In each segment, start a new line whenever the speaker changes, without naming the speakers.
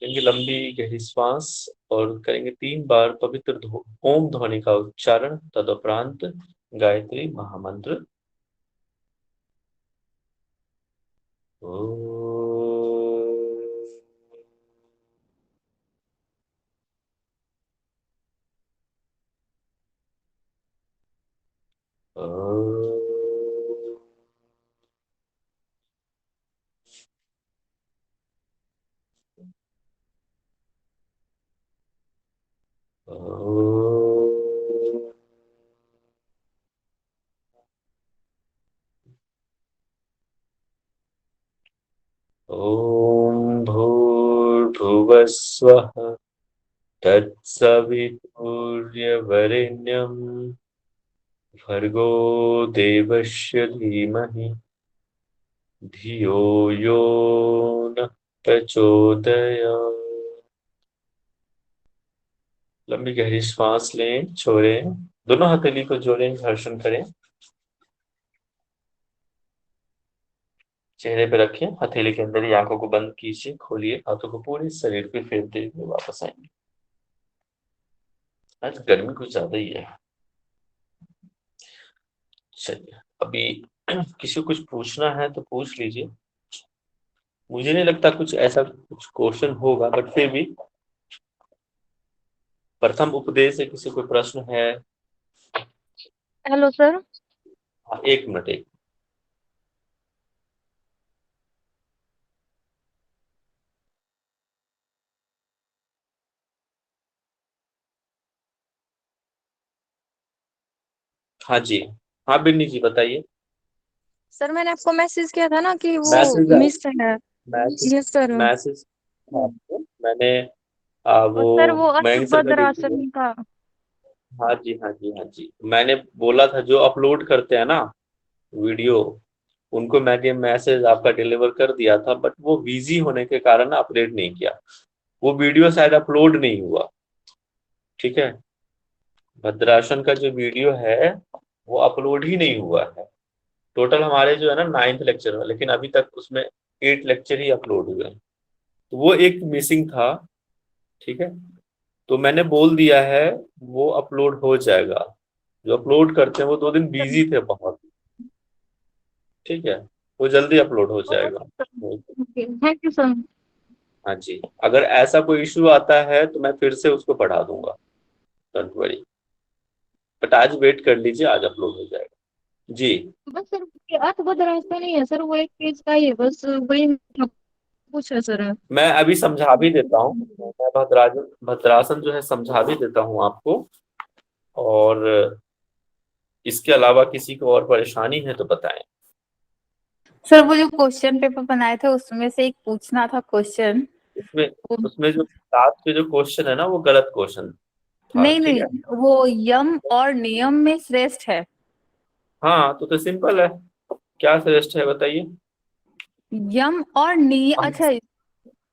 लेंगे लंबी गहरी श्वास और करेंगे 3 बार पवित्र ओम ध्वनि का उच्चारण। तदुपरांत गायत्री महामंत्र। ॐ भूर्भुवस्वः तत्सवितुर्यवरेण्यं भर्गो देवस्य धीमहि धियो यो न प्रचोदयात्। लंबी गहरी श्वास लें, छोड़ें, दोनों हथेली को जोड़ें, घर्षण करें, चेहरे पे रखें, हथेली के अंदर ही आंखों को बंद कीजिए, खोलिए, हाथों को पूरे शरीर पे फेरते हुए वापस आएंगे। आज गर्मी कुछ ज्यादा ही है। चलिए, अभी किसी को कुछ पूछना है तो पूछ लीजिए। मुझे नहीं लगता कुछ ऐसा कुछ क्वेश्चन होगा, बट फिर भी प्रथम उपदेश से किसी को प्रश्न है?
Hello sir.
हाँ, 1 मिनट एक। हाँ जी, हाँ बिन्नी जी बताइए।
सर मैंने आपको मैसेज किया था ना कि वो
मैसेज
मिस है।
Message
yes sir.
मैसेज मैंने
और
वो
सर वो
मयंक सर का
अष्टभद्र
वीडियो।
आसन का।
हाँ जी, हाँ जी, हाँ जी, मैंने बोला था जो अपलोड करते हैं ना वीडियो, उनको मैंने मैसेज आपका डिलीवर कर दिया था, बट वो बिजी होने के कारण अपडेट नहीं किया। वो वीडियो शायद अपलोड नहीं हुआ। ठीक है, भद्रासन का जो वीडियो है वो अपलोड ही नहीं हुआ है। टोटल हमारे जो है ना 9th लेक्चर है, लेकिन अभी तक उसमें 8 लेक्चर ही अपलोड हुए हैं, तो वो एक मिसिंग था। ठीक है, तो मैंने बोल दिया है वो अपलोड हो जाएगा। जो अपलोड करते हैं वो 2 दिन बिजी थे बहुत। ठीक है, वो जल्दी अपलोड हो जाएगा।
Okay, thank you sir.
हाँ जी, अगर ऐसा कोई इशू आता है तो मैं फिर से उसको बढ़ा दूंगा, डोंट वरी। बट आज वेट कर लीजिए, आज अपलोड हो जाएगा जी।
बस सर अष्टभद्र आसन नहीं है सर, वो एक पेज का ही है, बस वही पूछा सर।
मैं अभी समझा भी देता हूँ, मैं भद्रासन जो है समझा भी देता हूँ आपको। और इसके अलावा किसी को और परेशानी है तो बताएं।
सर वो जो क्वेश्चन पेपर बनाए थे उसमें से एक पूछना था क्वेश्चन।
उसमें उसमें जो लास्ट के जो क्वेश्चन है ना वो गलत क्वेश्चन था।
नहीं
ठीक
नहीं,
है,
वो यम और नियम में श्रेष्ठ है।
हाँ तो सिंपल है, क्या श्रेष्ठ है बताइए।
यम और नियम, अच्छा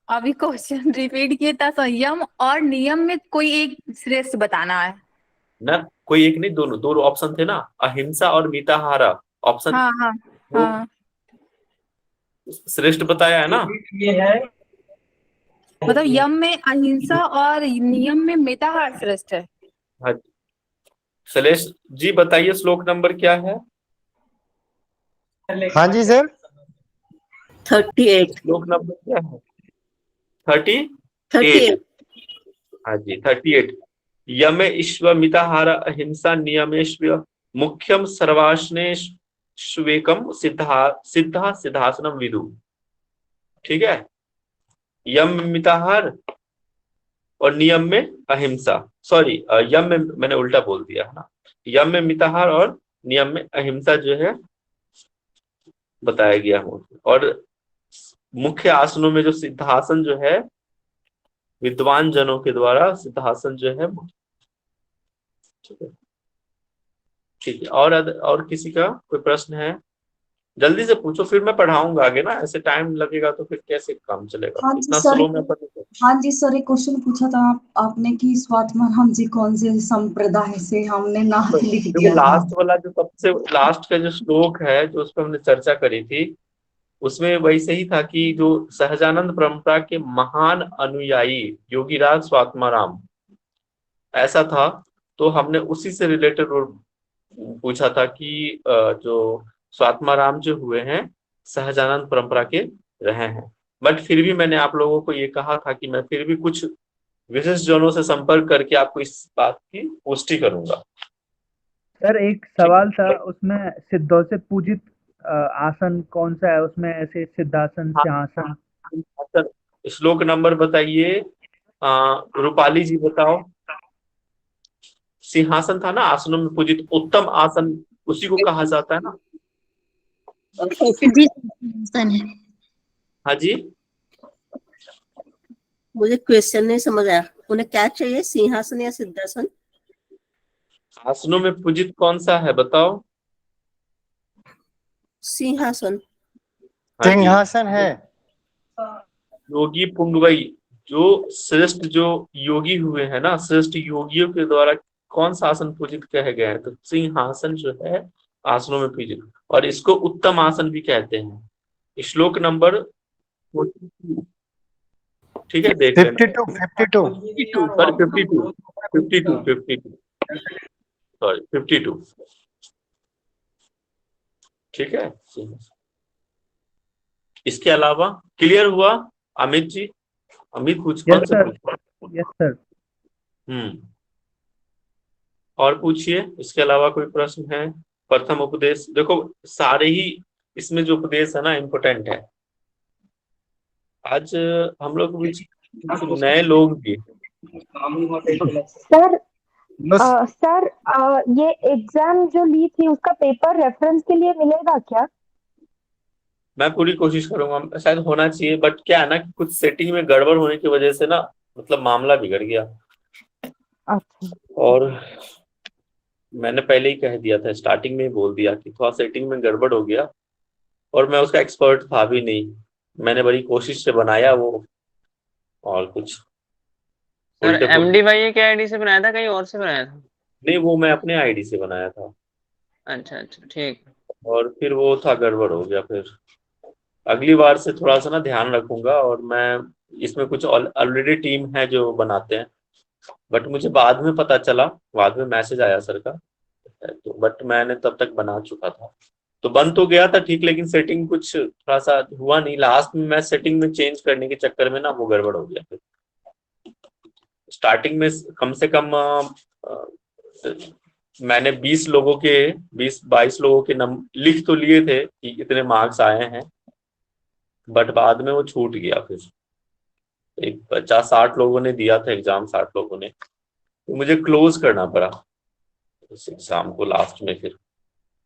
अभी क्वेश्चन रिपीट किए था, यम और नियम में कोई एक श्रेष्ठ बताना है।
ना, कोई एक नहीं, दोनों दोनों ऑप्शन थे ना, अहिंसा और मिताहारा। ऑप्शन
हाँ हाँ
वो
हाँ।
श्रेष्ठ बताया है ना। ये है
मतलब यम में अहिंसा और नियम में मिताहार श्रेष्ठ है।
हाँ, शैलेश जी बताइए श्लोक नंबर क्या है?
हाँ जी सर।
38।
श्लोक नंबर क्या है? 38।
38।
हाँ जी, 38। यमे ईश्व मिताहार अहिंसा नियमेश्व मुख्यम सर्वाश्नेष्वेकम सिद्धा सिद्धा सिद्धासनम विदु। ठीक है, यम में मिताहार और नियम में अहिंसा। सॉरी, यम में मैंने उल्टा बोल दिया है ना। यम में मिताहार और नियम में अहिंसा जो है बताया गया हो। और मुख्य आसनों में जो सिद्धासन जो है विद्वान जनों के द्वारा सिद्धासन जो है। ठीक है, ठीक है, और किसी का कोई प्रश्न है? जल्दी से पूछो, फिर मैं पढ़ाऊंगा आगे ना, ऐसे टाइम लगेगा तो फिर कैसे काम चलेगा,
हाँ जी
इतना
सर।
स्लो में अपन।
हाँ जी सर, एक क्वेश्चन पूछा था आपने कि स्वात्माराम जी कौन से संप्रदाय से, हमने नाम लिख
क्योंकि
दिया था।
लास्ट वाला जो सबसे लास्ट का जो श्लोक है जो उस पर हमने चर्चा करी थी, उसमें वैसे ही था कि जो सहजानंद परंपरा के महान अनुयायी योगीराज स्वात्माराम ऐसा था, तो हमने उसी से रिलेटेड पूछा था कि जो स्वात्माराम जो हुए हैं सहजानंद परंपरा के रहे हैं। बट फिर भी मैंने आप लोगों को ये कहा था कि मैं फिर भी कुछ विशिष्ट जनों से संपर्क करके आपको इस बात की पुष्टि करूंगा।
सर एक सवाल था, उसमें सिद्धों से पूजित आसन कौन सा है? उसमें ऐसे सिद्धासन, सिंहासन।
सर श्लोक नंबर बताइए। रूपाली जी बताओ। सिंहासन था ना, आसनों में पूजित उत्तम आसन उसी को कहा जाता है ना।
जी सिंहासन है।
हाँ जी,
मुझे क्वेश्चन नहीं समझ आया, उन्हें क्या चाहिए, सिंहासन या सिद्धासन?
आसनों में पूजित कौन सा है बताओ।
सिंहासन।
हाँ जी,
सिंहासन है।
योगी पुंगवई, जो श्रेष्ठ जो योगी हुए हैं ना, श्रेष्ठ योगियों के द्वारा कौन सा आसन पूजित कहे गए हैं, तो सिंहासन जो है आसनों में पूजित, और इसको उत्तम आसन भी कहते हैं। श्लोक नंबर 42, ठीक है, देख लेना।
52
सॉरी 52 52 52 सॉरी 52, ठीक है। इसके अलावा क्लियर हुआ अमित जी? अमित कुछ कौन
यस
से
सर,
पूछ?
Yes sir.
और पूछिए, इसके अलावा कोई प्रश्न है? प्रथम उपदेश, देखो सारे ही इसमें जो उपदेश है ना इम्पोर्टेंट है। आज हम लोग कुछ नए लोग भी।
सर
बस
सर ये एग्जाम जो ली थी उसका पेपर रेफरेंस के लिए मिलेगा क्या?
मैं पूरी कोशिश करूंगा, शायद होना चाहिए, बट क्या है ना कि कुछ सेटिंग में गड़बड़ होने की वजह से ना मतलब मामला बिगड़ गया।
अच्छा।
और मैंने पहले ही कह दिया था, स्टार्टिंग में ही बोल दिया कि थोड़ा सेटिंग में गड़बड़ हो गया, और मैं उसका एक्सपर्ट था भी नहीं। मैंने बड़ी कोशिश से बनाया वो, और कुछ
सर
उल्टे पुल्टे।
MDYA के आईडी से बनाया था, कहीं और से बनाया था?
नहीं, वो मैं अपने आईडी से बनाया था,
अच्छा अच्छा, ठीक।
और फिर वो था गड़बड़ हो गया। फिर अगली बार से थोड़ा सा ना ध्यान रखूंगा, और मैं इसमें कुछ ऑलरेडी टीम है जो बनाते हैं, बट मुझे बाद में पता चला, बाद में मैसेज आया सर का, तो बट मैंने तब तक बना चुका था, तो बन तो गया था ठीक, लेकिन सेटिंग कुछ थोड़ा सा हुआ नहीं। लास्ट में मैं सेटिंग में चेंज करने के चक्कर में ना वो गड़बड़ हो गया। फिर स्टार्टिंग में कम से कम मैंने 20 लोगों के 20-22 लोगों के लिख तो लिए थे कि इतने मार्क्स आए हैं, बट बाद में वो छूट गया। फिर एक 50-60 लोगों ने दिया था एग्जाम, 60 लोगों ने, तो मुझे क्लोज करना पड़ा इस एग्जाम को लास्ट में। फिर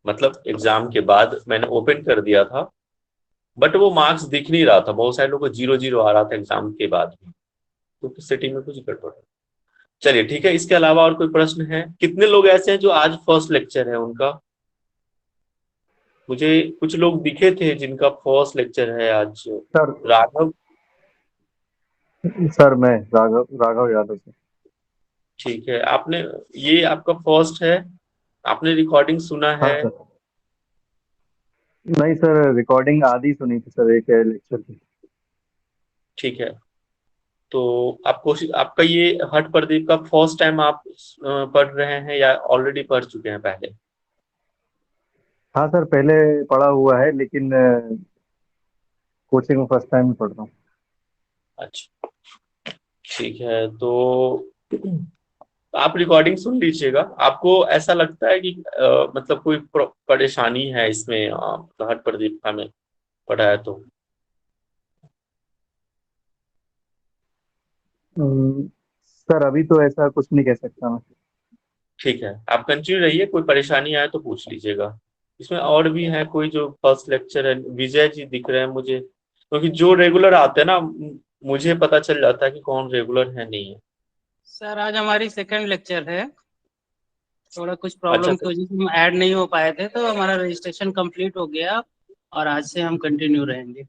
मतलब एग्जाम के बाद मैंने ओपन कर दिया था, बट वो मार्क्स दिख नहीं रहा था, बहुत सारे लोगों को 0-0 आ रहा था एग्जाम के बाद भी, तो सेटिंग में कुछ गड़बड़ है। चलिए ठीक है, इसके अलावा और कोई प्रश्न है? कितने लोग ऐसे हैं जो आज फर्स्ट लेक्चर है उनका? मुझे कुछ लोग दिखे थे जिनका फर्स्ट लेक्चर है आज।
सर,
राघव,
सर मैं राघव यादव से।
ठीक है, आपने ये आपका फर्स्ट है, आपने रिकॉर्डिंग सुना
हाँ
है?
सर। नहीं सर, रिकॉर्डिंग आधी सुनी थी सर, एक लेक्चर की।
ठीक है, तो आप कोशिश, आपका ये हट प्रदीप का फर्स्ट टाइम आप पढ़ रहे हैं या ऑलरेडी पढ़ चुके हैं पहले?
हाँ सर, पहले पढ़ा हुआ है, लेकिन कोचिंग में फर्स्ट टाइम पढ़ रहा हूँ।
अच्छा, ठीक है, तो आप रिकॉर्डिंग सुन लीजिएगा। आपको ऐसा लगता है कि मतलब कोई परेशानी है इसमें हट प्रदीप में पढ़ा है तो?
सर अभी तो ऐसा कुछ नहीं कह सकता मैं।
ठीक है, आप कंटिन्यू रहिए, कोई परेशानी आए तो पूछ लीजिएगा। इसमें और भी है कोई जो फर्स्ट लेक्चर है? विजय जी दिख रहे हैं मुझे, क्योंकि जो रेगुलर आते हैं ना मुझे पता चल जाता है कि कौन रेगुलर है नहीं है।
सर आज हमारी सेकंड लेक्चर है, थोड़ा कुछ
अच्छा
प्रॉब्लम की वजह से हम ऐड नहीं हो पाए थे, तो हमारा रजिस्ट्रेशन कंप्लीट हो गया और आज से हम कंटिन्यू रहेंगे।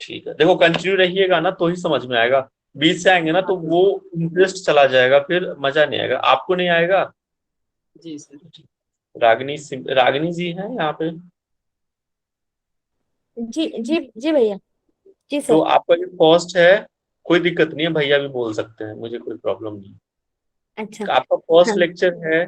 ठीक है, देखो कंटिन्यू रहिएगा ना तो ही समझ में आएगा, बीच से आएंगे ना तो वो इंटरेस्ट चला जाएगा, फिर मजा नहीं आएगा, आपको नहीं आएगा।
जी सर।
रागिनी जी हैं यहाँ पे?
जी जी जी भैया। जी
तो
सर।
आपका जो फर्स्ट है, कोई दिक्कत नहीं है, भैया भी बोल सकते हैं, मुझे कोई प्रॉब्लम नहीं
अच्छा।
है। आपका फर्स्ट
हाँ
लेक्चर है।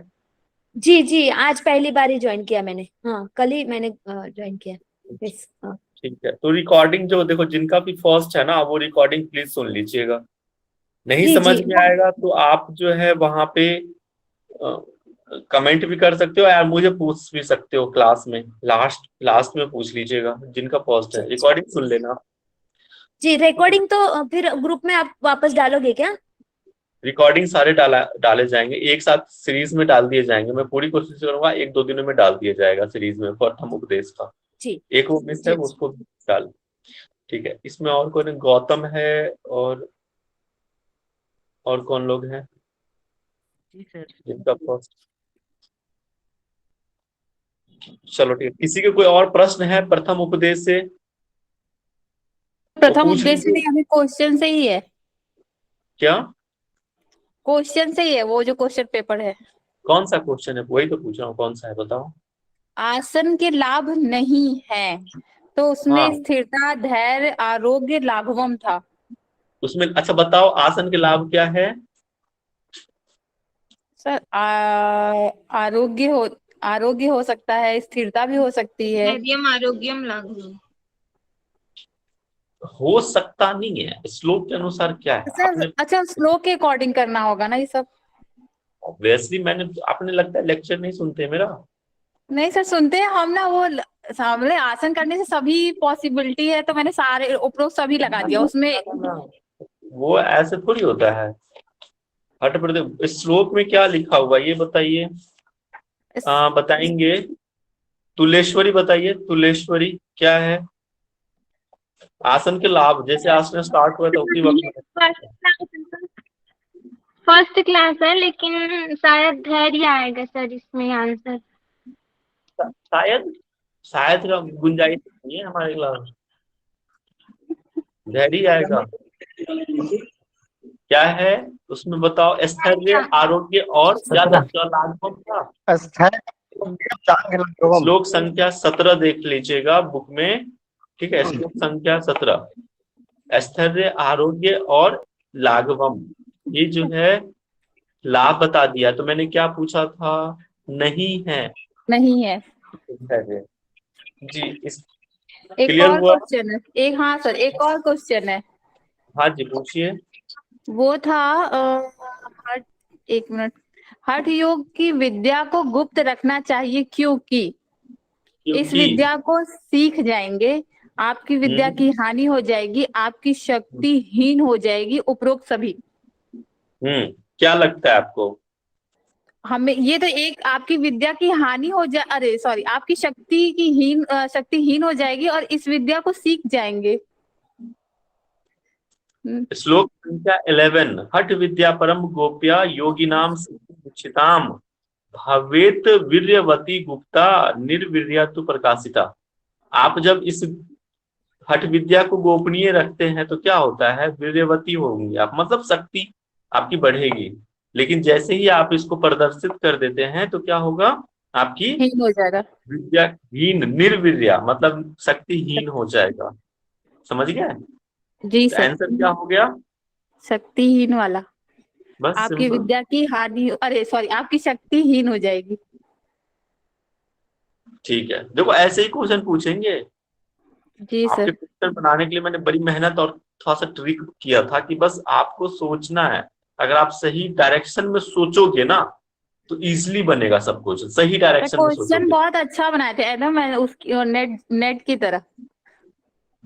जी जी, आज पहली बार ही ज्वाइन किया मैंने। हाँ, कल ही मैंने ज्वाइन किया। यस। हाँ
ठीक है, तो रिकॉर्डिंग जो देखो, जिनका भी फर्स्ट है ना, वो रिकॉर्डिंग प्लीज सुन लीजिएगा। नहीं
जी
समझ
जी
में आएगा तो आप जो है वहां पे कमेंट भी कर सकते हो, या मुझे पूछ भी सकते हो क्लास में, लास्ट लास्ट में पूछ लीजिएगा। जिनका फर्स्ट
जी
है रिकॉर्डिंग सुन लेना।
जी। रिकॉर्डिंग तो फिर ग्रुप में आप वापस डालोगे क्या?
रिकॉर्डिंग सारे डाले जाएंगे, एक साथ सीरीज में डाल दिए जाएंगे। मैं पूरी कोशिश करूंगा 1-2 दिनों में डाल दिया जाएगा सीरीज में, प्रथम उपदेश का।
जी
एक वो मिस है,
जी
वो उसको भी डाल। ठीक है, इसमें और कौन है? गौतम है, और कौन लोग हैं
जी सर।
जिनका फर्स्ट? चलो ठीक है, किसी के कोई और प्रश्न है प्रथम उपदेश से तो
प्रथम
पूछ
उपदेश
लीजिए।
नहीं, अभी क्वेश्चन से ही है।
क्या?
क्वेश्चन से ही है, वो जो क्वेश्चन पेपर है।
कौन सा क्वेश्चन है? वही तो पूछ रहा हूँ, कौन सा है बताओ।
आसन के लाभ नहीं है, तो उसमें
हाँ,
स्थिरता, धैर्य, आरोग्य, लाघवम था।
उसमें अच्छा बताओ, आसन के लाभ क्या है?
सर आरोग्य हो सकता है, स्थिरता भी हो सकती है।
धैर्यम आरोग्यम लाघवम।
हो सकता नहीं है, श्लोक के अनुसार क्या है
सर
आपने?
अच्छा, श्लोक के अकॉर्डिंग करना होगा ना ये सब।
ऑब्वियसली मैंने, आपने लगता है लेक्चर नहीं सुनते मेरा।
नहीं सर, सुनते हैं हम ना, वो सामने आसन करने से सभी पॉसिबिलिटी है, तो मैंने सारे उपरोक्त सभी लगा दिया उसमें।
वो ऐसे थोड़ी होता है। हट प्रदे इस श्लोक में क्या लिखा हुआ है ये बताइए। बताएंगे। तुलेश्वरी बताइए, तुलेश्वरी क्या है? आसन के लाभ, जैसे आसन स्टार्ट हुआ था उसी वक्त।
फर्स्ट क्लास है, लेकिन शायद धैर्य आएगा सर इसमें आंसर।
शायद, शायद का गुंजाइश नहीं है हमारे क्लास। धैर्य आएगा। क्या है उसमें बताओ? स्थैर्य, आरोग्य और क्या था? क्या लाघवम था? श्लोक संख्या 17 देख लीजिएगा बुक में। ठीक है, श्लोक संख्या 17, स्थैर्य, आरोग्य और लाघवम, ये जो है लाभ बता दिया। तो मैंने क्या पूछा था? नहीं है
नहीं है।
स्थैर्य। जी, इस
एक
क्लियर
और
हुआ?
क्वेश्चन है, एक, हाँ सर, एक और क्वेश्चन है।
हाँ जी, पूछिए।
वो था हठ, एक मिनट। हठ योग की विद्या को गुप्त रखना चाहिए क्योंकि इस
क्योंकि
विद्या को सीख जाएंगे, आपकी विद्या की हानि हो जाएगी, आपकी शक्ति हीन हो जाएगी, उपरोक्त सभी।
क्या लगता है आपको?
हमें ये तो एक, आपकी विद्या की हानि हो जाए, अरे सॉरी, आपकी शक्ति हीन हो जाएगी और इस विद्या को सीख जाएंगे।
श्लोक संख्या 11, हठ विद्या परम गोप्या योगिनाम शिक्षिताम भवेत वीर्यवती गुप्ता निर्वीर्या तु प्रकाशिता। आप जब इस हठ विद्या को गोपनीय रखते हैं तो क्या होता है? वीर्यवती होंगी आप, मतलब शक्ति आपकी बढ़ेगी। लेकिन जैसे ही आप इसको प्रदर्शित कर देते हैं तो क्या होगा? आपकी
हीन हो जाएगा।
विद्याहीन, निर्वीर्या मतलब शक्तिहीन हो जाएगा। समझ गए?
जी
तो
सर,
आंसर क्या हो गया?
शक्तिहीन वाला।
बस
आपकी
सिंपल।
विद्या की हानि, अरे सॉरी, आपकी शक्ति हीन हो जाएगी।
ठीक है, देखो ऐसे ही क्वेश्चन पूछेंगे।
जी
आपके
सर।
पिक्चर बनाने के लिए मैंने बड़ी मेहनत और थोड़ा सा ट्रिक किया था कि बस आपको सोचना है। अगर आप सही डायरेक्शन में सोचोगे ना तो इजीली बनेगा सब कुछ। सही डायरेक्शन में
क्वेश्चन
सोचोगे
बहुत अच्छा बनाए थे एकदम, मैं उसकी नेट की तरह।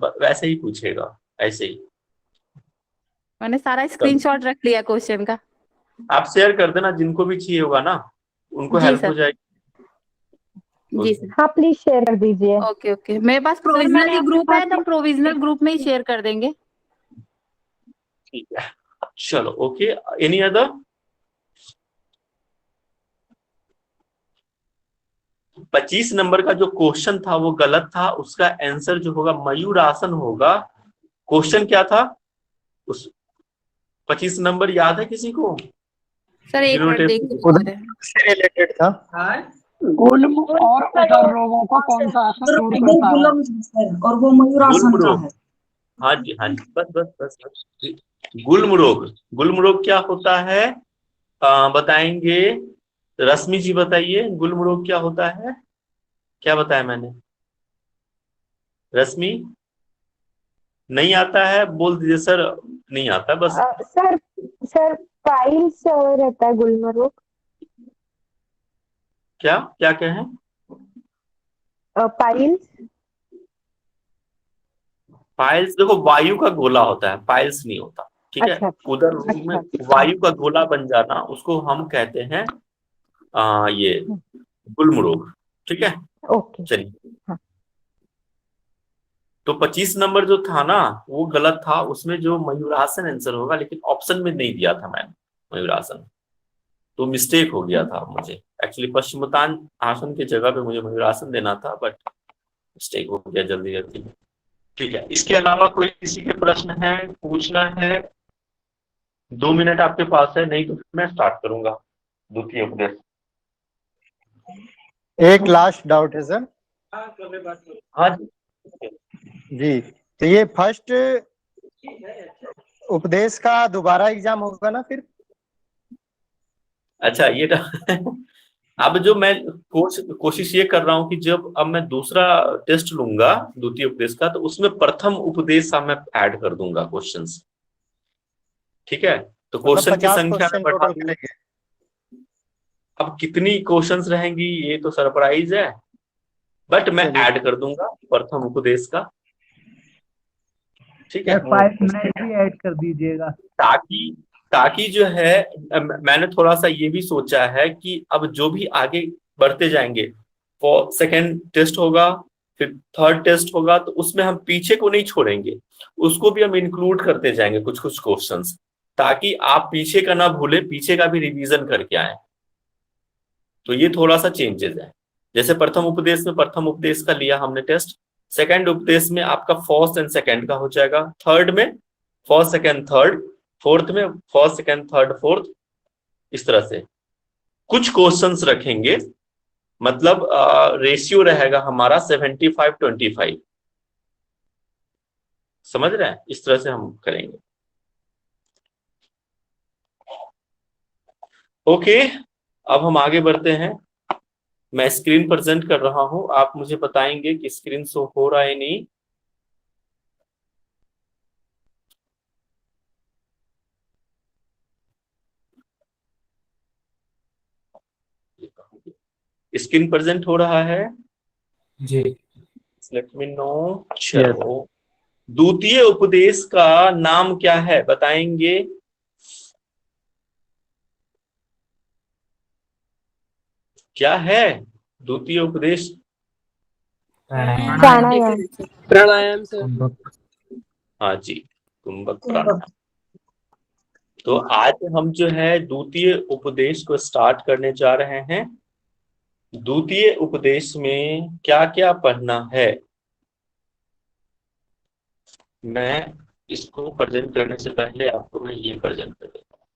वैसे ही पूछेगा, ऐसे ही।
मैंने सारा स्क्रीनशॉट रख लिया क्वेश्चन का।
आप शेयर कर देना, जिनको भी चाहिए होगा ना उनको
जी
हेल्प हो
सर।
जाएगी।
जी सर।
हाँ प्लीज शेयर कर दीजिए।
ओके ओके, मेरे पास प्रोविजनल ही ग्रुप है, तो हम प्रोविजनल ग्रुप में ही शेयर कर देंगे।
ठीक है, चलो ओके। Any other? 25 नंबर का जो क्वेश्चन था वो गलत था, उसका आंसर जो होगा मयूर आसन होगा। क्वेश्चन क्या था उस 25 नंबर याद है किसी को?
सर एक मिनट
जिन्होंने
देखिए,
उधर से रिलेटेड था।
गुल्म और उदर रोगों को कौन सा आसन
सर
दूर
वो
करता है?
गुलम है सर, और वो मयूरासन
गुल्म
का
रोग।
है।
हाँ जी हाँ जी, बस बस बस बस। गुल्म रोग, गुल्म रोग क्या होता है बताएंगे? रश्मि जी बताइए, गुल्म रोग क्या होता है? क्या बताया मैंने? रश्मि नहीं आता है, बोल दीजिए सर। नहीं आता बस।
सर सर पाइल्स रहता है गुल्म रोग।
क्या क्या क्या है?
पाइल्स।
पाइल्स देखो वायु का गोला होता है, पाइल्स नहीं होता। ठीक है,
अच्छा
उदर रोग में वायु का गोला बन जाना उसको हम कहते हैं ये गुल्म रोग। ठीक है,
ओके।
चलिए।
हाँ।
तो 25 नंबर जो था ना वो गलत था, उसमें जो मयूरासन आंसर होगा, लेकिन ऑप्शन में नहीं दिया था मैंने मयूरासन, तो मिस्टेक हो गया था मुझे। एक्चुअली पश्चिमोत्तान आसन की जगह पे मुझे मयूरासन देना था, बट मिस्टेक हो गया जल्दी जल्दी में। ठीक है, इसके अलावा कोई किसी के प्रश्न है, पूछना है? 2 मिनट आपके पास है, नहीं तो फिर मैं स्टार्ट करूंगा द्वितीय उपदेश।
एक लास्ट डाउट है सर।
हाँ जी
जी, तो ये फर्स्ट उपदेश का दोबारा एग्जाम होगा ना फिर?
अच्छा, ये अब जो मैं कोशिश ये कर रहा हूं कि जब अब मैं दूसरा टेस्ट लूंगा द्वितीय उपदेश का, तो उसमें प्रथम उपदेश सा मैं ऐड कर दूंगा क्वेश्चंस। ठीक है, तो
मतलब
क्वेश्चन की
50
संख्या में
क्वेश्चन
बढ़ा
टोटल मिलेंगे?
अब कितनी क्वेश्चंस रहेंगी ये तो सरप्राइज है, बट मैं
चलिए।
ऐड कर दूंगा प्रथम उपदेश का। ठीक है,
5 मिनट भी ऐड कर दीजिएगा।
ताकि ताकि जो है मैंने थोड़ा सा ये भी सोचा है कि अब जो भी आगे बढ़ते जाएंगे, सेकेंड टेस्ट होगा, फिर थर्ड टेस्ट होगा, तो उसमें हम पीछे को नहीं छोड़ेंगे, उसको भी हम इंक्लूड करते जाएंगे कुछ कुछ क्वेश्चंस, ताकि आप पीछे का ना भूले, पीछे का भी रिवीजन करके आए। तो ये थोड़ा सा चेंजेस है। जैसे प्रथम उपदेश में प्रथम उपदेश का लिया हमने टेस्ट, सेकंड उपदेश में आपका फर्स्ट एंड सेकंड का हो जाएगा, थर्ड में फर्स्ट सेकंड थर्ड, फोर्थ में फर्स्ट सेकंड थर्ड फोर्थ, इस तरह से कुछ क्वेश्चंस रखेंगे। मतलब रेशियो रहेगा हमारा 75-25, समझ रहे हैं? इस तरह से हम करेंगे। ओके, अब हम आगे बढ़ते हैं। मैं स्क्रीन प्रेजेंट कर रहा हूं, आप मुझे बताएंगे कि स्क्रीन शो हो रहा है नहीं। स्क्रीन प्रेजेंट हो रहा है
जी।
Let me know. चलो, द्वितीय उपदेश का नाम क्या है बताएंगे? क्या है द्वितीय उपदेश?
प्राणायाम।
प्राणायाम से।
हाँ जी, कुंभक प्राणायाम। तो आज हम जो है द्वितीय उपदेश को स्टार्ट करने जा रहे हैं। द्वितीय उपदेश में क्या क्या पढ़ना है, मैं इसको प्रेजेंट करने से पहले आपको मैं ये प्रेजेंट कर देता हूँ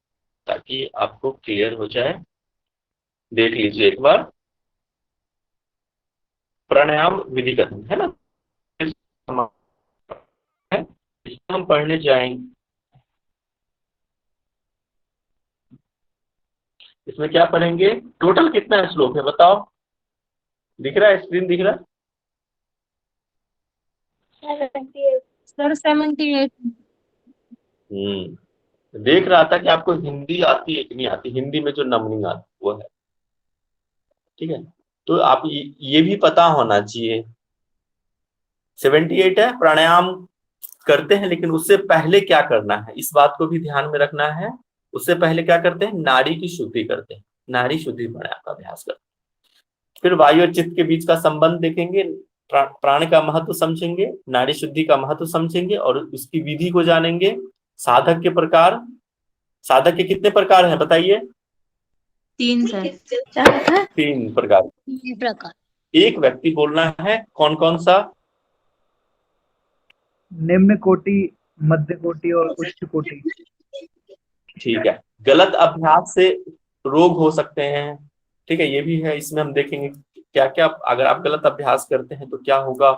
ताकि आपको क्लियर हो जाए। देख लीजिए एक बार, प्राणायाम विधि कथन है ना, इसको हम पढ़ने जाएंगे। इसमें क्या पढ़ेंगे? टोटल कितना श्लोक है बताओ? दिख रहा है, स्क्रीन दिख रहा है?
सर 78।
देख रहा था कि आपको हिंदी आती है कि नहीं आती, हिंदी में जो नंबरिंग आती वो है। ठीक है, तो आप ये भी पता होना चाहिए 78 है। प्राणायाम करते हैं, लेकिन उससे पहले क्या करना है इस बात को भी ध्यान में रखना है। उससे पहले क्या करते हैं? नाड़ी की शुद्धि करते हैं, नाड़ी शुद्धि प्राणायाम का अभ्यास करते हैं। फिर वायु और चित्त के बीच का संबंध देखेंगे, प्राण का महत्व समझेंगे, नाड़ी शुद्धि का महत्व समझेंगे और उसकी विधि को जानेंगे। साधक के प्रकार, साधक के कितने प्रकार हैं बताइए?
3 सर।
3 प्रकार। एक व्यक्ति बोलना है कौन कौन सा?
निम्न कोटि, मध्य कोटि और उच्च कोटि।
ठीक है, गलत अभ्यास से रोग हो सकते हैं। ठीक है, ये भी है, इसमें हम देखेंगे क्या क्या, अगर आप गलत अभ्यास करते हैं तो क्या होगा।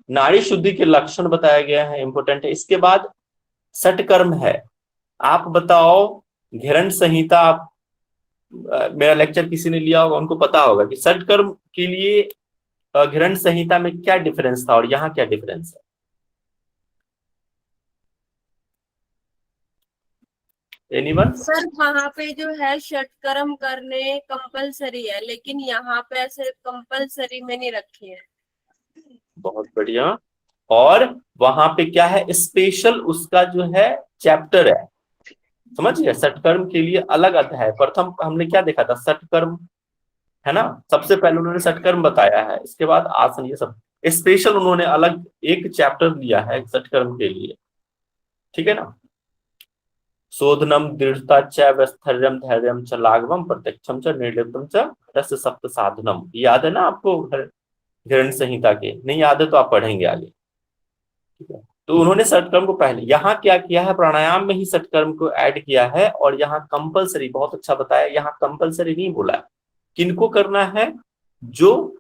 नाड़ी शुद्धि के लक्षण बताया गया है, इंपॉर्टेंट है। इसके बाद सटकर्म है। आप बताओ, घेरन संहिता, आप मेरा लेक्चर किसी ने लिया होगा, उनको पता होगा कि सटकर्म के लिए घेरन संहिता में क्या डिफरेंस था और यहाँ क्या डिफरेंस है। एनीवन?
सर वहाँ पे जो है षटकर्म करने कंपलसरी है, लेकिन यहाँ पे ऐसे कंपलसरी में नहीं रखी है।
बहुत बढ़िया। और वहां पे क्या है, स्पेशल उसका जो है चैप्टर है, समझ गए। सटकर्म के लिए अलग अध्याय। प्रथम हमने क्या देखा था, सटकर्म है ना, सबसे पहले उन्होंने सटकर्म बताया है, इसके बाद आसन, ये सब स्पेशल उन्होंने अलग एक चैप्टर लिया है सटकर्म के लिए, ठीक है ना। शोधनम दृढ़ता च स्थैर्यम धैर्यम च लाघवम प्रत्यक्षम च निर्लिप्तम च रस सप्त साधनम। याद है ना आपको घेरन संहिता के? नहीं याद है तो आप पढ़ेंगे आगे, ठीक है। तो उन्होंने सटकर्म को पहले, यहाँ क्या किया है, प्राणायाम में ही सटकर्म को ऐड किया है। और यहाँ कंपलसरी, बहुत अच्छा बताया, यहाँ कंपलसरी नहीं बोला है। किनको करना है, जो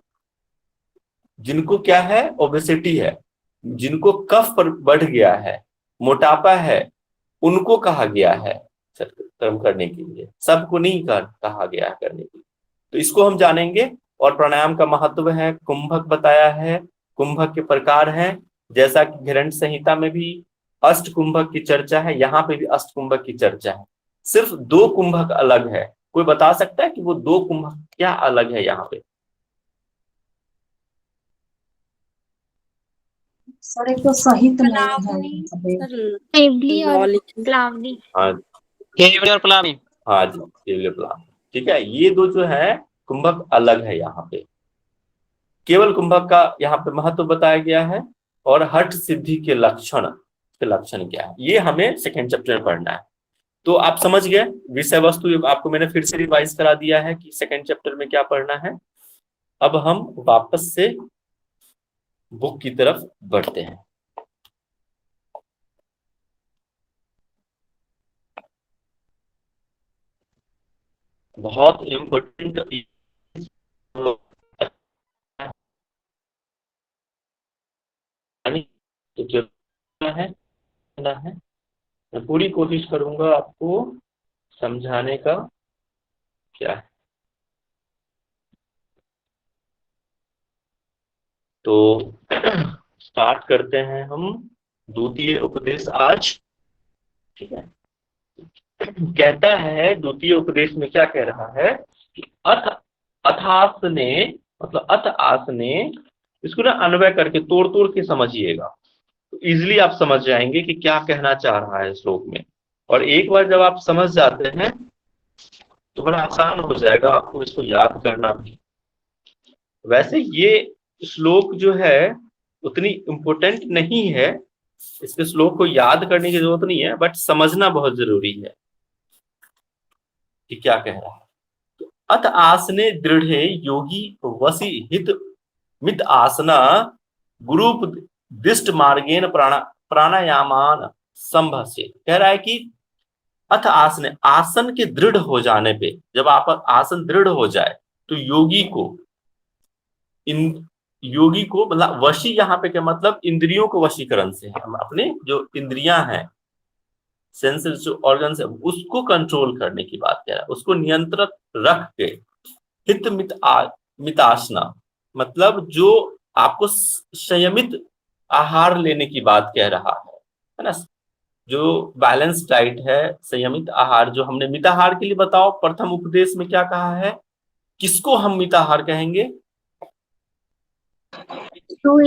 जिनको क्या है, ओबेसिटी है, जिनको कफ पर बढ़ गया है, मोटापा है, उनको कहा गया है सटकर्म करने के लिए, सबको नहीं कहा गया है करने के लिए। तो इसको हम जानेंगे। और प्राणायाम का महत्व है, कुंभक बताया है, कुंभक के प्रकार हैं, जैसा कि घेरन संहिता में भी अष्ट कुंभक की चर्चा है, यहाँ पे भी अष्ट कुंभक की चर्चा है। सिर्फ 2 कुंभक अलग है। कोई बता सकता है कि वो 2 कुंभक क्या अलग है यहाँ पे?
सर एक तो सहित नहीं है
प्लावनी,
यहाँ पे।
सर
केवली और
लॉलिकी।
प्लावनी।
हाँ
केवली और प्लावी।
हाँ जी, केवल प्लाव, ठीक है। ये 2 जो है कुंभक अलग है यहाँ पे। केवल कुंभक का यहाँ पे महत्व बताया गया है। और हठ सिद्धि के लक्षण क्या है, ये हमें सेकेंड चैप्टर में पढ़ना है। तो आप समझ गए विषय वस्तु, आपको मैंने फिर से रिवाइज करा दिया है कि सेकेंड चैप्टर में क्या पढ़ना है। अब हम वापस से बुक की तरफ बढ़ते हैं। बहुत इम्पोर्टेंट तो जो है मैं पूरी कोशिश करूंगा आपको समझाने का। क्या है, तो स्टार्ट करते हैं हम द्वितीय उपदेश आज, ठीक है। कहता है द्वितीय उपदेश में क्या कह रहा है कि अथासने, मतलब अथ आसने, इसको ना अन्वय करके तोड़ तोड़ के समझिएगा, तो इजिली आप समझ जाएंगे कि क्या कहना चाह रहा है श्लोक में। और एक बार जब आप समझ जाते हैं तो बड़ा आसान हो जाएगा आपको इसको याद करना भी। वैसे ये श्लोक जो है उतनी इम्पोर्टेंट नहीं है, इसके श्लोक को याद करने की जरूरत नहीं है, बट समझना बहुत जरूरी है कि क्या कह रहा है। तो अथ आसने दृढ़े योगी वसी हित मित आसना गुरुपदिष्ट मार्गेन प्राणायामान संभव से। कह रहा है कि अथ आसने, आसन के दृढ़ हो जाने पे, जब आप आसन दृढ़ हो जाए तो योगी को मतलब वशी, यहाँ पे क्या मतलब, इंद्रियों को वशीकरण से, हम अपने जो इंद्रियां हैं, सेंसेस जो ऑर्गन है, उसको कंट्रोल करने की बात कह रहा है, उसको नियंत्रित रख के। हित मितासना मतलब जो आपको संयमित आहार लेने की बात कह रहा है ना, जो बैलेंस डाइट है, संयमित आहार, जो हमने मिताहार के लिए बताओ प्रथम उपदेश में क्या कहा है, किसको हम मिताहार कहेंगे?
और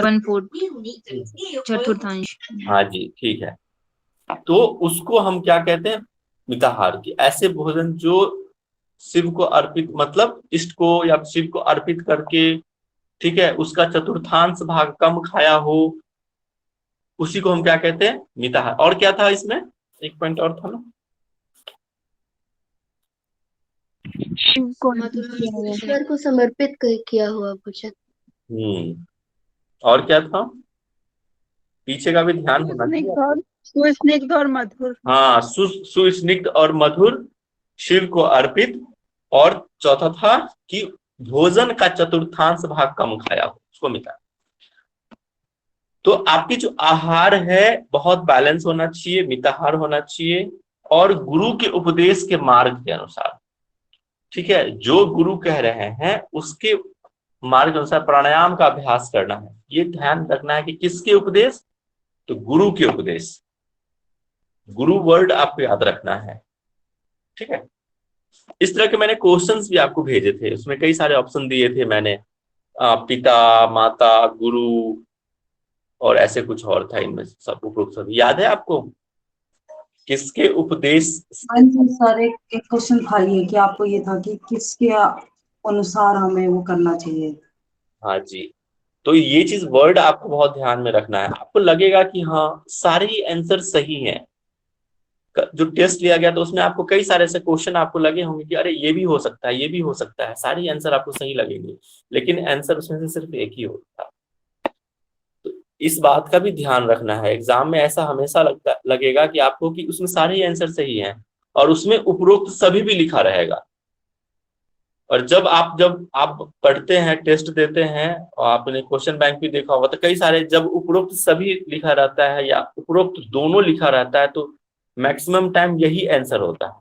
1/4 चतुर्थांश।
हाँ जी, ठीक है। तो उसको हम क्या कहते हैं? मिताहार की ऐसे भोजन जो शिव को अर्पित, मतलब इष्ट को या शिव को अर्पित करके, ठीक है, उसका चतुर्थांश भाग कम खाया हो, उसी को हम क्या कहते हैं? मिताहार। और क्या था इसमें? एक पॉइंट और था ना,
ईश्वर को समर्पित किया हुआ भोजन।
और क्या था? पीछे का भी ध्यान होना चाहिए।
सुस्निग्ध और मधुर।
हाँ, सुस्निग्ध और मधुर शिव को अर्पित, और चौथा था कि भोजन का चतुर्थांश भाग कम खाया हो, उसको मिटा। तो आपकी जो आहार है बहुत बैलेंस होना चाहिए, मिताहार होना चाहिए, और गुरु के उपदेश के मार्ग के अनुसार। ठीक है, जो गुरु कह रहे हैं उसके मार्ग के अनुसार प्राणायाम का अभ्यास करना है। ये ध्यान रखना है कि किसके उपदेश, तो गुरु के उपदेश। गुरु वर्ड आपको याद रखना है। ठीक है, इस तरह के मैंने क्वेश्चंस भी आपको भेजे थे, उसमें कई सारे ऑप्शन दिए थे मैंने, पिता, माता, गुरु और ऐसे कुछ और था, इनमें सब उपरोक्त सब याद है आपको? किसके उपदेश?
हाँ जी सर, एक क्वेश्चन था ये कि आपको ये था कि किसके अनुसार हमें वो करना चाहिए।
हाँ जी, तो ये चीज वर्ड आपको बहुत ध्यान में रखना है। आपको लगेगा कि हाँ सारे ही आंसर सही हैं। जो टेस्ट लिया गया तो उसमें आपको कई सारे ऐसे क्वेश्चन आपको लगे होंगे कि अरे ये भी हो सकता है, ये भी हो सकता है, सारे आंसर आपको सही लगेंगे, लेकिन आंसर उसमें से सिर्फ एक ही होता है। तो इस बात का भी ध्यान रखना है। एग्जाम में ऐसा हमेशा लगेगा कि आपको कि उसमें सारे ही आंसर सही हैं और उसमें उपरोक्त सभी भी लिखा रहेगा। और जब आप पढ़ते हैं, टेस्ट देते हैं, और आपने क्वेश्चन बैंक भी देखा होगा, तो कई सारे जब उपरोक्त सभी लिखा रहता है या उपरोक्त दोनों लिखा रहता है तो मैक्सिमम टाइम यही आंसर होता है।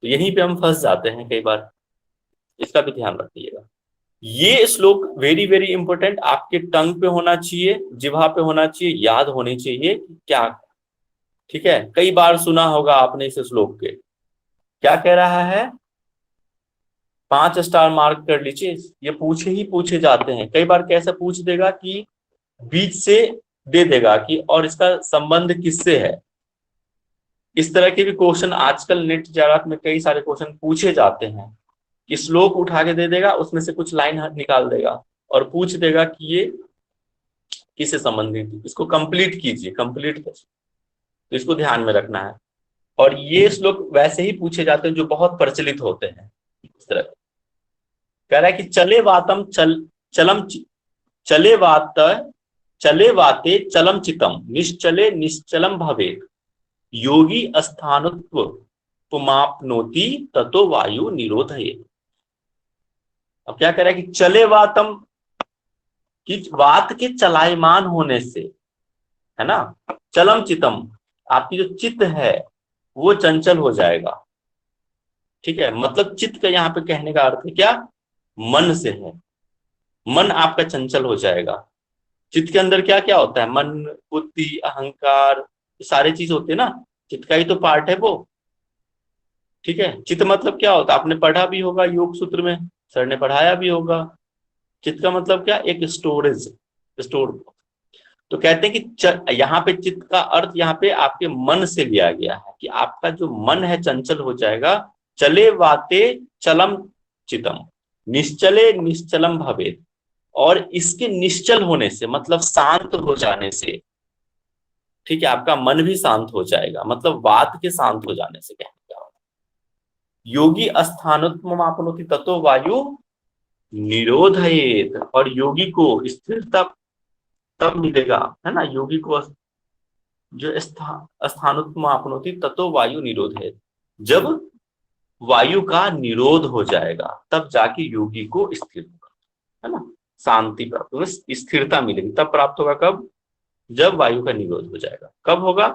तो यहीं पे हम फंस जाते हैं कई बार, इसका भी ध्यान रखिएगा। ये श्लोक वेरी वेरी इंपॉर्टेंट, आपके टंग पे होना चाहिए, जिह्वा पे होना चाहिए, याद होने चाहिए क्या। ठीक है, कई बार सुना होगा आपने इस श्लोक के। क्या कह रहा है? 5 स्टार मार्क कर लीजिए, ये पूछे जाते हैं कई बार। कैसे पूछ देगा कि बीच से दे देगा कि और इसका संबंध किससे है। इस तरह के भी क्वेश्चन आजकल नेट जागत में कई सारे क्वेश्चन पूछे जाते हैं कि श्लोक उठा के दे देगा, उसमें से कुछ लाइन निकाल देगा और पूछ देगा कि ये किससे संबंधित है, इसको कंप्लीट कीजिए, कंप्लीट। तो इसको ध्यान में रखना है। और ये श्लोक वैसे ही पूछे जाते हैं जो बहुत प्रचलित होते हैं। इस तरह कह रहा है कि चले वातम चलम चले वाते चलम चितम निश्चले निश्चलम भवेत् योगी अस्थानुत्व पुमाप्नोति ततो वायु निरोधयेत्। अब क्या कह रहा है कि चले वातम, कि वात के चलायमान होने से, है ना, चलम चितम, आपकी जो चित्त है वो चंचल हो जाएगा। ठीक है, मतलब चित्त का यहाँ पे कहने का अर्थ है क्या? मन से है। मन आपका चंचल हो जाएगा। चित्त के अंदर क्या क्या होता है? मन, बुद्धि, अहंकार, सारे चीज होते हैं ना, चित्त का ही तो पार्ट है वो। ठीक है, चित्त मतलब क्या होता है? आपने पढ़ा भी होगा योग सूत्र में, सर ने पढ़ाया भी होगा। चित्त का मतलब क्या? एक स्टोरेज, स्टोर। तो कहते हैं कि यहाँ पे चित्त का अर्थ यहाँ पे आपके मन से लिया गया है कि आपका जो मन है चंचल हो जाएगा। चले वाते चलम चितम निश्चले निश्चलम भवेत्, और इसके निश्चल होने से मतलब शांत हो जाने से, ठीक है, आपका मन भी शांत हो जाएगा, मतलब वात के शांत हो जाने से कहने का। योगी अस्थानुत्वमाप्नोति ततो वायु निरोधयेत्, और योगी को स्थिरता तब मिलेगा, है ना, योगी को जो अस्थानुत्वमाप्नोति ततो वायु निरोधयेत्, जब वायु का निरोध हो जाएगा तब जाके योगी को स्थिर होगा, है ना, शांति प्राप्त होगा, स्थिरता मिलेगी। तब प्राप्त होगा कब? जब वायु का निरोध हो जाएगा। कब होगा?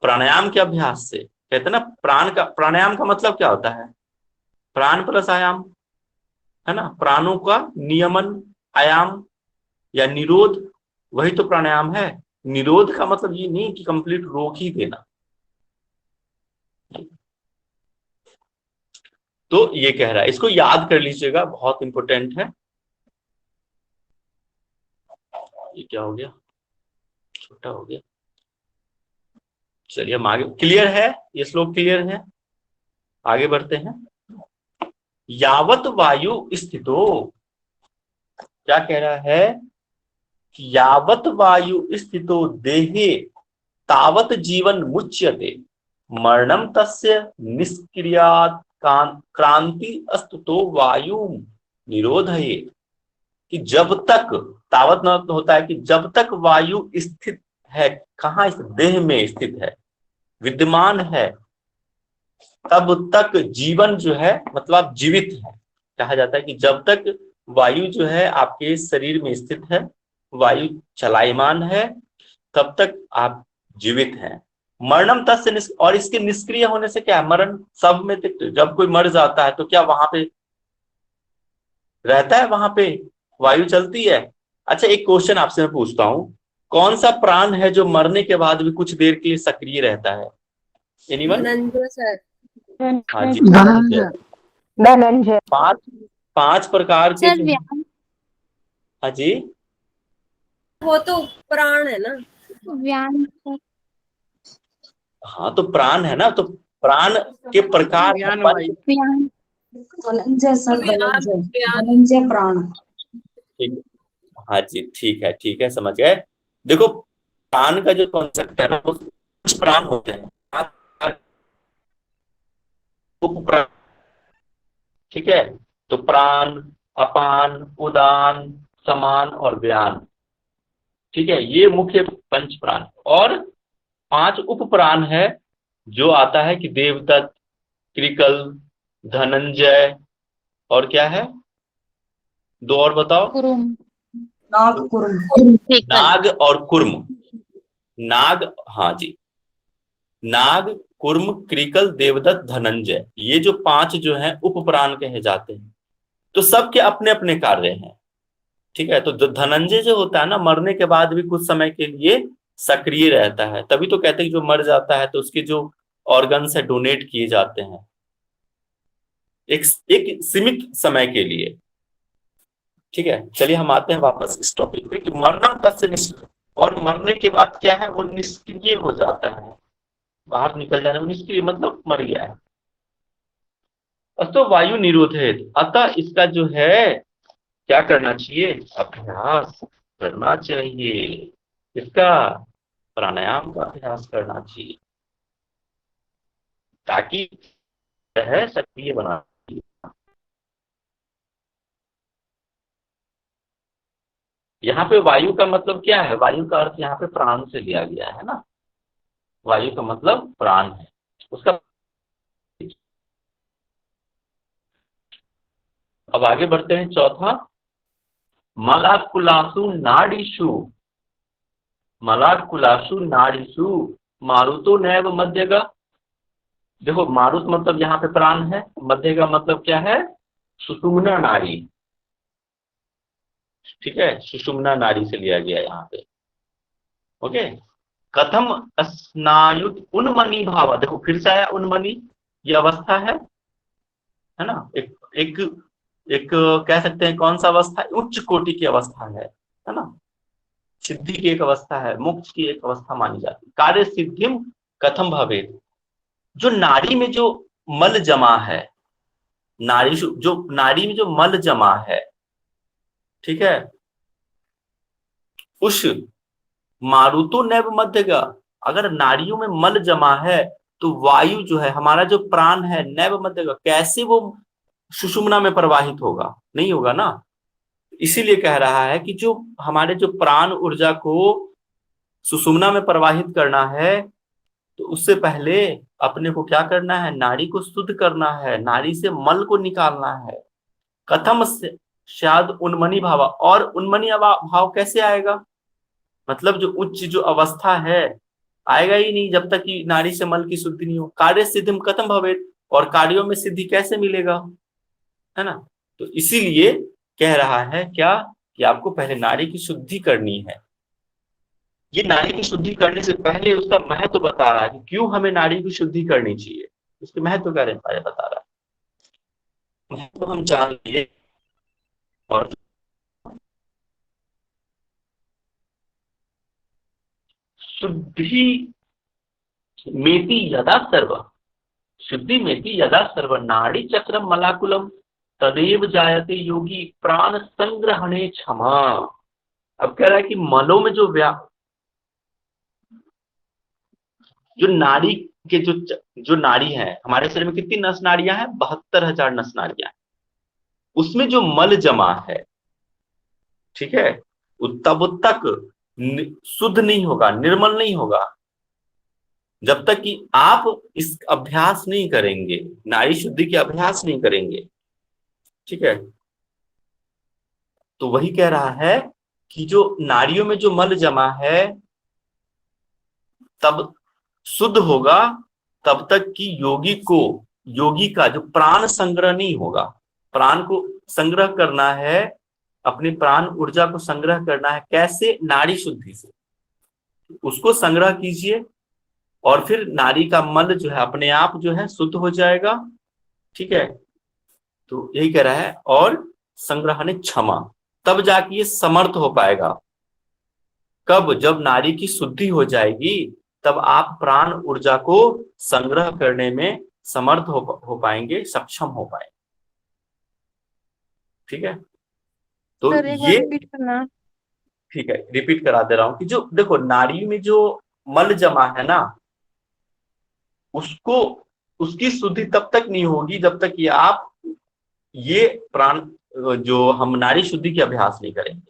प्राणायाम के अभ्यास से। कहते हैं ना प्राणायाम का मतलब क्या होता है? प्राण प्लस आयाम, है ना, प्राणों का नियमन, आयाम या निरोध, वही तो प्राणायाम है। निरोध का मतलब ये नहीं कि कंप्लीट रोक ही देना। तो ये कह रहा है, इसको याद कर लीजिएगा, बहुत इंपॉर्टेंट है। ये क्या हो गया? छोटा हो गया। चलिए हम आगे, क्लियर है? ये श्लोक क्लियर है? आगे बढ़ते हैं। यावत वायु स्थितो, क्या कह रहा है कि यावत वायु स्थितो देहे तावत जीवन मुच्यते मरणम तस्य निष्क्रियात् क्रांति अस्तुतो वायु निरोधयेत्, कि जब तक, तावत न होता है कि जब तक वायु स्थित है, कहाँ? इस देह में स्थित है, विद्यमान है, तब तक जीवन जो है मतलब जीवित है। कहा जाता है कि जब तक वायु जो है आपके शरीर में स्थित है, वायु चलायमान है, तब तक आप जीवित हैं। मरणम तस्य और इसके निष्क्रिय होने से क्या है, मरण सब में जब कोई मर जाता है तो क्या वहां पे रहता है, वहां पे वायु चलती है। अच्छा, एक क्वेश्चन आपसे मैं पूछता हूं, कौन सा प्राण है जो मरने के बाद भी कुछ देर के लिए सक्रिय रहता है? एनीवन?
धनंजय सर।
हाँ जी,
धनंजय।
धनंजय।
पांच प्रकार के
सर
जो,
व्यान
हाँ जी,
वो तो प्राण है ना।
व्यान
हाँ तो प्राण है ना, तो प्राण के प्रकार है,
ज्ञान
पंच।
वायु।
व्यान
धनंजय सर,
व्यान
धनंजय
व्यान
धनंजय प्राण।
ठीक, हाँ जी, ठीक है, समझ गए। देखो, प्राण का जो कॉन्सेप्ट है ना, वो कुछ प्राण होते हैं, उपप्राण, ठीक है। तो प्राण, अपान, उदान, समान और व्यान, ठीक है, ये मुख्य पंच प्राण। और 5 उपप्राण है जो आता है कि देवदत्त, कृकल, धनंजय, और क्या है, 2 और बताओ।
कुरुम।
नाग कुर्म।
नाग और कुर्म। नाग, हाँ जी, नाग, कुर्म, कृकल, देवदत्त, धनंजय, ये जो 5 जो हैं उपप्राण कहे जाते हैं। तो सबके अपने अपने कार्य हैं, ठीक है। तो धनंजय जो होता है ना, मरने के बाद भी कुछ समय के लिए सक्रिय रहता है, तभी तो कहते हैं कि जो मर जाता है तो उसके जो ऑर्गन्स है डोनेट किए जाते हैं एक सीमित समय के लिए, ठीक है। चलिए हम आते हैं वापस इस टॉपिक पे कि मरणम तस्य निष्क्रिय, और मरने के बाद क्या है, वो निष्क्रिय हो जाता है, बाहर निकल जाने में, निष्क्रिय मतलब मर गया है। तो वायु निरोधित, अतः इसका जो है क्या करना चाहिए, अभ्यास करना चाहिए, इसका प्राणायाम का अभ्यास करना चाहिए, ताकि है सक्रिय बना। यहाँ पे वायु का मतलब क्या है, वायु का अर्थ यहाँ पे प्राण से लिया गया है ना, वायु का मतलब प्राण है उसका। अब आगे बढ़ते हैं, चौथा, मलाकुलासु नाड़ीषु, मलाकुलासु नाड़ीषु मारुतो नैव मध्यगा। देखो, मारुत मतलब यहाँ पे प्राण है, मध्य का मतलब क्या है, सुषुम्ना नाड़ी, ठीक है, सुषुम्ना नाड़ी से लिया गया यहाँ पे, ओके। कथम स्नायुत उन्मनी भाव, देखो फिर से आया उन्मनी, ये अवस्था है ना, एक कह सकते हैं कौन सा अवस्था, उच्च कोटि की अवस्था है ना, सिद्धि की एक अवस्था है, मोक्ष की एक अवस्था मानी जाती है। कार्य सिद्धिम कथम भवेत्, जो नाड़ी में जो मल जमा है, नाड़ी जो नाड़ी में जो मल जमा है, ठीक है, उस मारुतो नैव मध्यगा, अगर नाड़ियों में मल जमा है तो वायु जो है, हमारा जो प्राण है, नैव मध्यगा, कैसे वो सुषुम्ना में प्रवाहित होगा, नहीं होगा ना। इसीलिए कह रहा है कि जो हमारे जो प्राण ऊर्जा को सुषुम्ना में प्रवाहित करना है, तो उससे पहले अपने को क्या करना है, नाड़ी को शुद्ध करना है, नाड़ी से मल को निकालना है। कथम शायद उन्मनी भाव, और उन्मनी भाव कैसे आएगा, मतलब जो उच्च जो अवस्था है आएगा ही नहीं जब तक कि नाड़ी से मल की शुद्धि नहीं हो। कार्य सिद्धिम कथम भवेत्, और कार्यों में सिद्धि कैसे मिलेगा, है ना। तो इसीलिए कह रहा है क्या, कि आपको पहले नाड़ी की शुद्धि करनी है। ये नाड़ी की शुद्धि करने से पहले उसका महत्व बता रहा है कि क्यों हमें नाड़ी की शुद्धि करनी चाहिए, उसके महत्व का बता रहा है, महत्व हम जान लिए। और शुद्धि मेति यदा सर्व, शुद्धि मेति यदा सर्व नाड़ी चक्रम मलाकुलम तदेव जायते योगी प्राण संग्रहणे क्षमा। अब कह रहा है कि मलों में जो नाड़ी के जो नाड़ी है, हमारे शरीर में कितनी नस नाड़ियां हैं, 72,000 नस नाड़ियां, उसमें जो मल जमा है, ठीक है, तब तक शुद्ध नहीं होगा, निर्मल नहीं होगा, जब तक कि आप इस अभ्यास नहीं करेंगे, नारी शुद्धि के अभ्यास नहीं करेंगे, ठीक है। तो वही कह रहा है कि जो नारियों में जो मल जमा है तब शुद्ध होगा, तब तक कि योगी का जो प्राण संग्रह नहीं होगा। प्राण को संग्रह करना है, अपनी प्राण ऊर्जा को संग्रह करना है, कैसे? नाड़ी शुद्धि से। उसको संग्रह कीजिए और फिर नारी का मल जो है अपने आप जो है शुद्ध हो जाएगा, ठीक है। तो यही कह रहा है, और संग्रहणे क्षमा, तब जाके ये समर्थ हो पाएगा। कब? जब नारी की शुद्धि हो जाएगी तब आप प्राण ऊर्जा को संग्रह करने में समर्थ हो पाएंगे, सक्षम हो पाएंगे, ठीक है। तो
सर एक बार
ये
रिपीट करना।
ठीक है, रिपीट करा दे रहा हूं कि जो देखो नारी में जो मल जमा है ना, उसको उसकी शुद्धि तब तक नहीं होगी जब तक कि आप ये प्राण जो हम नारी शुद्धि के अभ्यास नहीं करेंगे।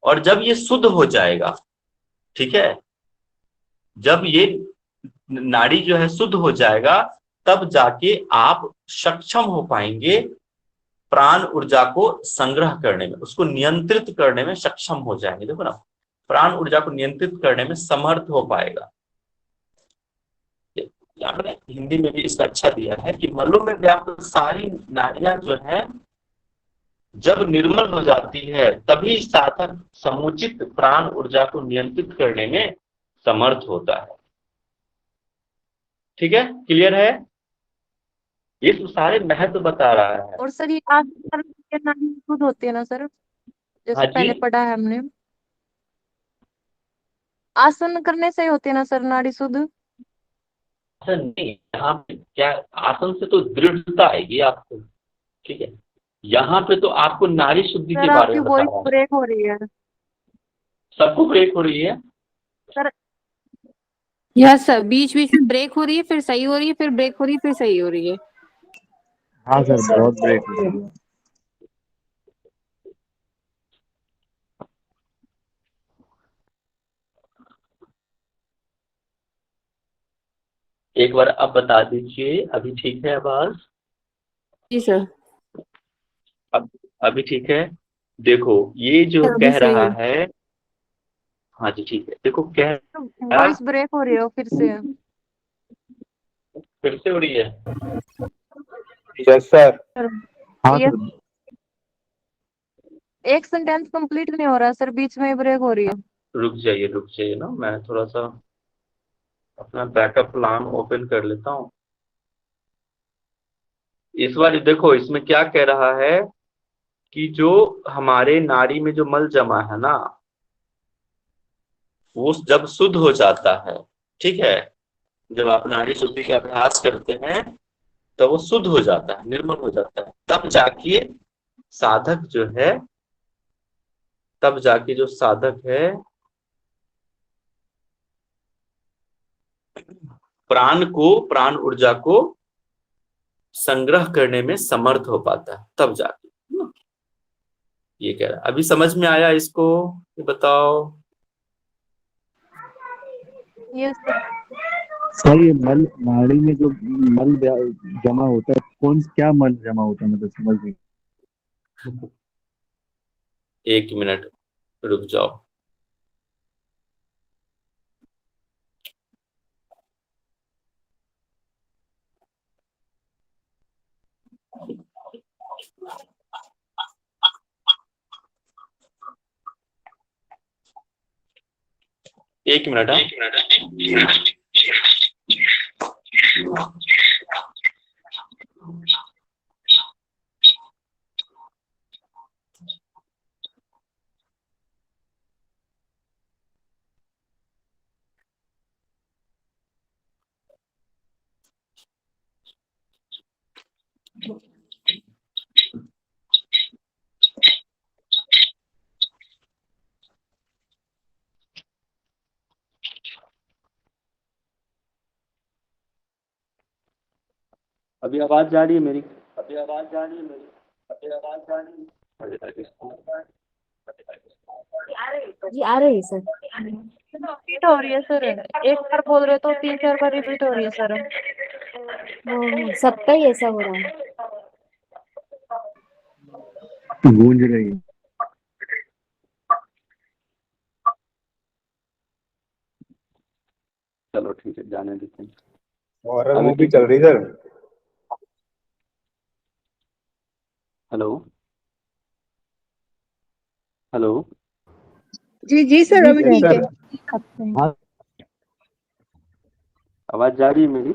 और जब ये शुद्ध हो जाएगा, ठीक है, जब ये नाड़ी जो है शुद्ध हो जाएगा तब जाके आप सक्षम हो पाएंगे प्राण ऊर्जा को संग्रह करने में, उसको नियंत्रित करने में सक्षम हो जाएंगे। देखो ना, प्राण ऊर्जा को नियंत्रित करने में समर्थ हो पाएगा। यहाँ पे हिंदी में भी इसका अच्छा दिया है कि मलों में व्याप्त सारी नाड़ियां जो है जब निर्मल हो जाती है तभी साधक समुचित प्राण ऊर्जा को नियंत्रित करने में समर्थ होता है। ठीक है, क्लियर है? ये तो सारे महत्व बता रहा है।
और सर ये आसन करने से नाड़ी शुद्ध होती है ना सर,
हाँ
जैसे
जी,
पहले पढ़ा है हमने। आसन करने से ही होती है ना सर नाड़ी शुद्ध?
आसन नहीं, यहाँ पे क्या, आसन से तो दृढ़ता आएगी आपको, ठीक है। यहाँ पे तो आपको नारी शुद्धि के
सर
बारे
आपकी
में बता
वॉइस
रहा है।
ब्रेक हो रही है
सबको ब्रेक हो रही है?
सर।
यस सर, बीच बीच में ब्रेक हो रही है, फिर सही हो रही है, फिर ब्रेक हो रही है, फिर सही हो रही है।
हाँ सर, बहुत ब्रेक हो रही है।
एक बार अब बता दीजिए, अभी ठीक है आवाज?
जी सर।
अब अभी ठीक है? देखो ये जो
अभी
कह
सही
रहा
है।
है, हाँ जी ठीक है, देखो कह रहा,
वॉइस ब्रेक हो रही है फिर से।
फिर से हो रही है।
Yes sir.
सर
हाँ
ये
सर।
एक सेंटेंस कंप्लीट नहीं हो रहा सर, बीच में ब्रेक हो रही है।
रुक जाइए ना, मैं थोड़ा सा अपना बैकअप प्लान ओपन कर लेता हूँ। इस बार देखो इसमें क्या कह रहा है कि जो हमारे नाड़ी में जो मल जमा है ना, वो जब शुद्ध हो जाता है, ठीक है, जब आप नाड़ी शुद्धि का अभ्यास करते हैं तो वो शुद्ध हो जाता है, निर्मल हो जाता है, तब जाके साधक जो है, तब जाके जो साधक है प्राण ऊर्जा को संग्रह करने में समर्थ हो पाता है, तब जाके। ये कह रहा है। अभी समझ में आया इसको? ये बताओ।
Yes sir.
सर ये मल, नाड़ी में जो मल जमा होता है, क्या मल जमा होता है, मतलब समझ नहीं।
एक मिनट रुक जाओ। एक मिनट, हाँ। अभी आवाज जा रही है मेरी? अभी आवाज जा रही है मेरी? अभी आवाज जा रही है?
जी आ रही है सर।
रिपीट हो रही है सर, एक बार बोल रहे तो 3-4 बार रिपीट हो रही है सर।
सबका ही ऐसा हो रहा है।
गूंज रही है।
चलो ठीक है, जाने देते हैं।
हॉरर
अभी
मूवी
तो
चल रही सर।
Hello hello.
जी जी सर, अभी ठीक है।
हाँ
आवाज जा रही है मेरी?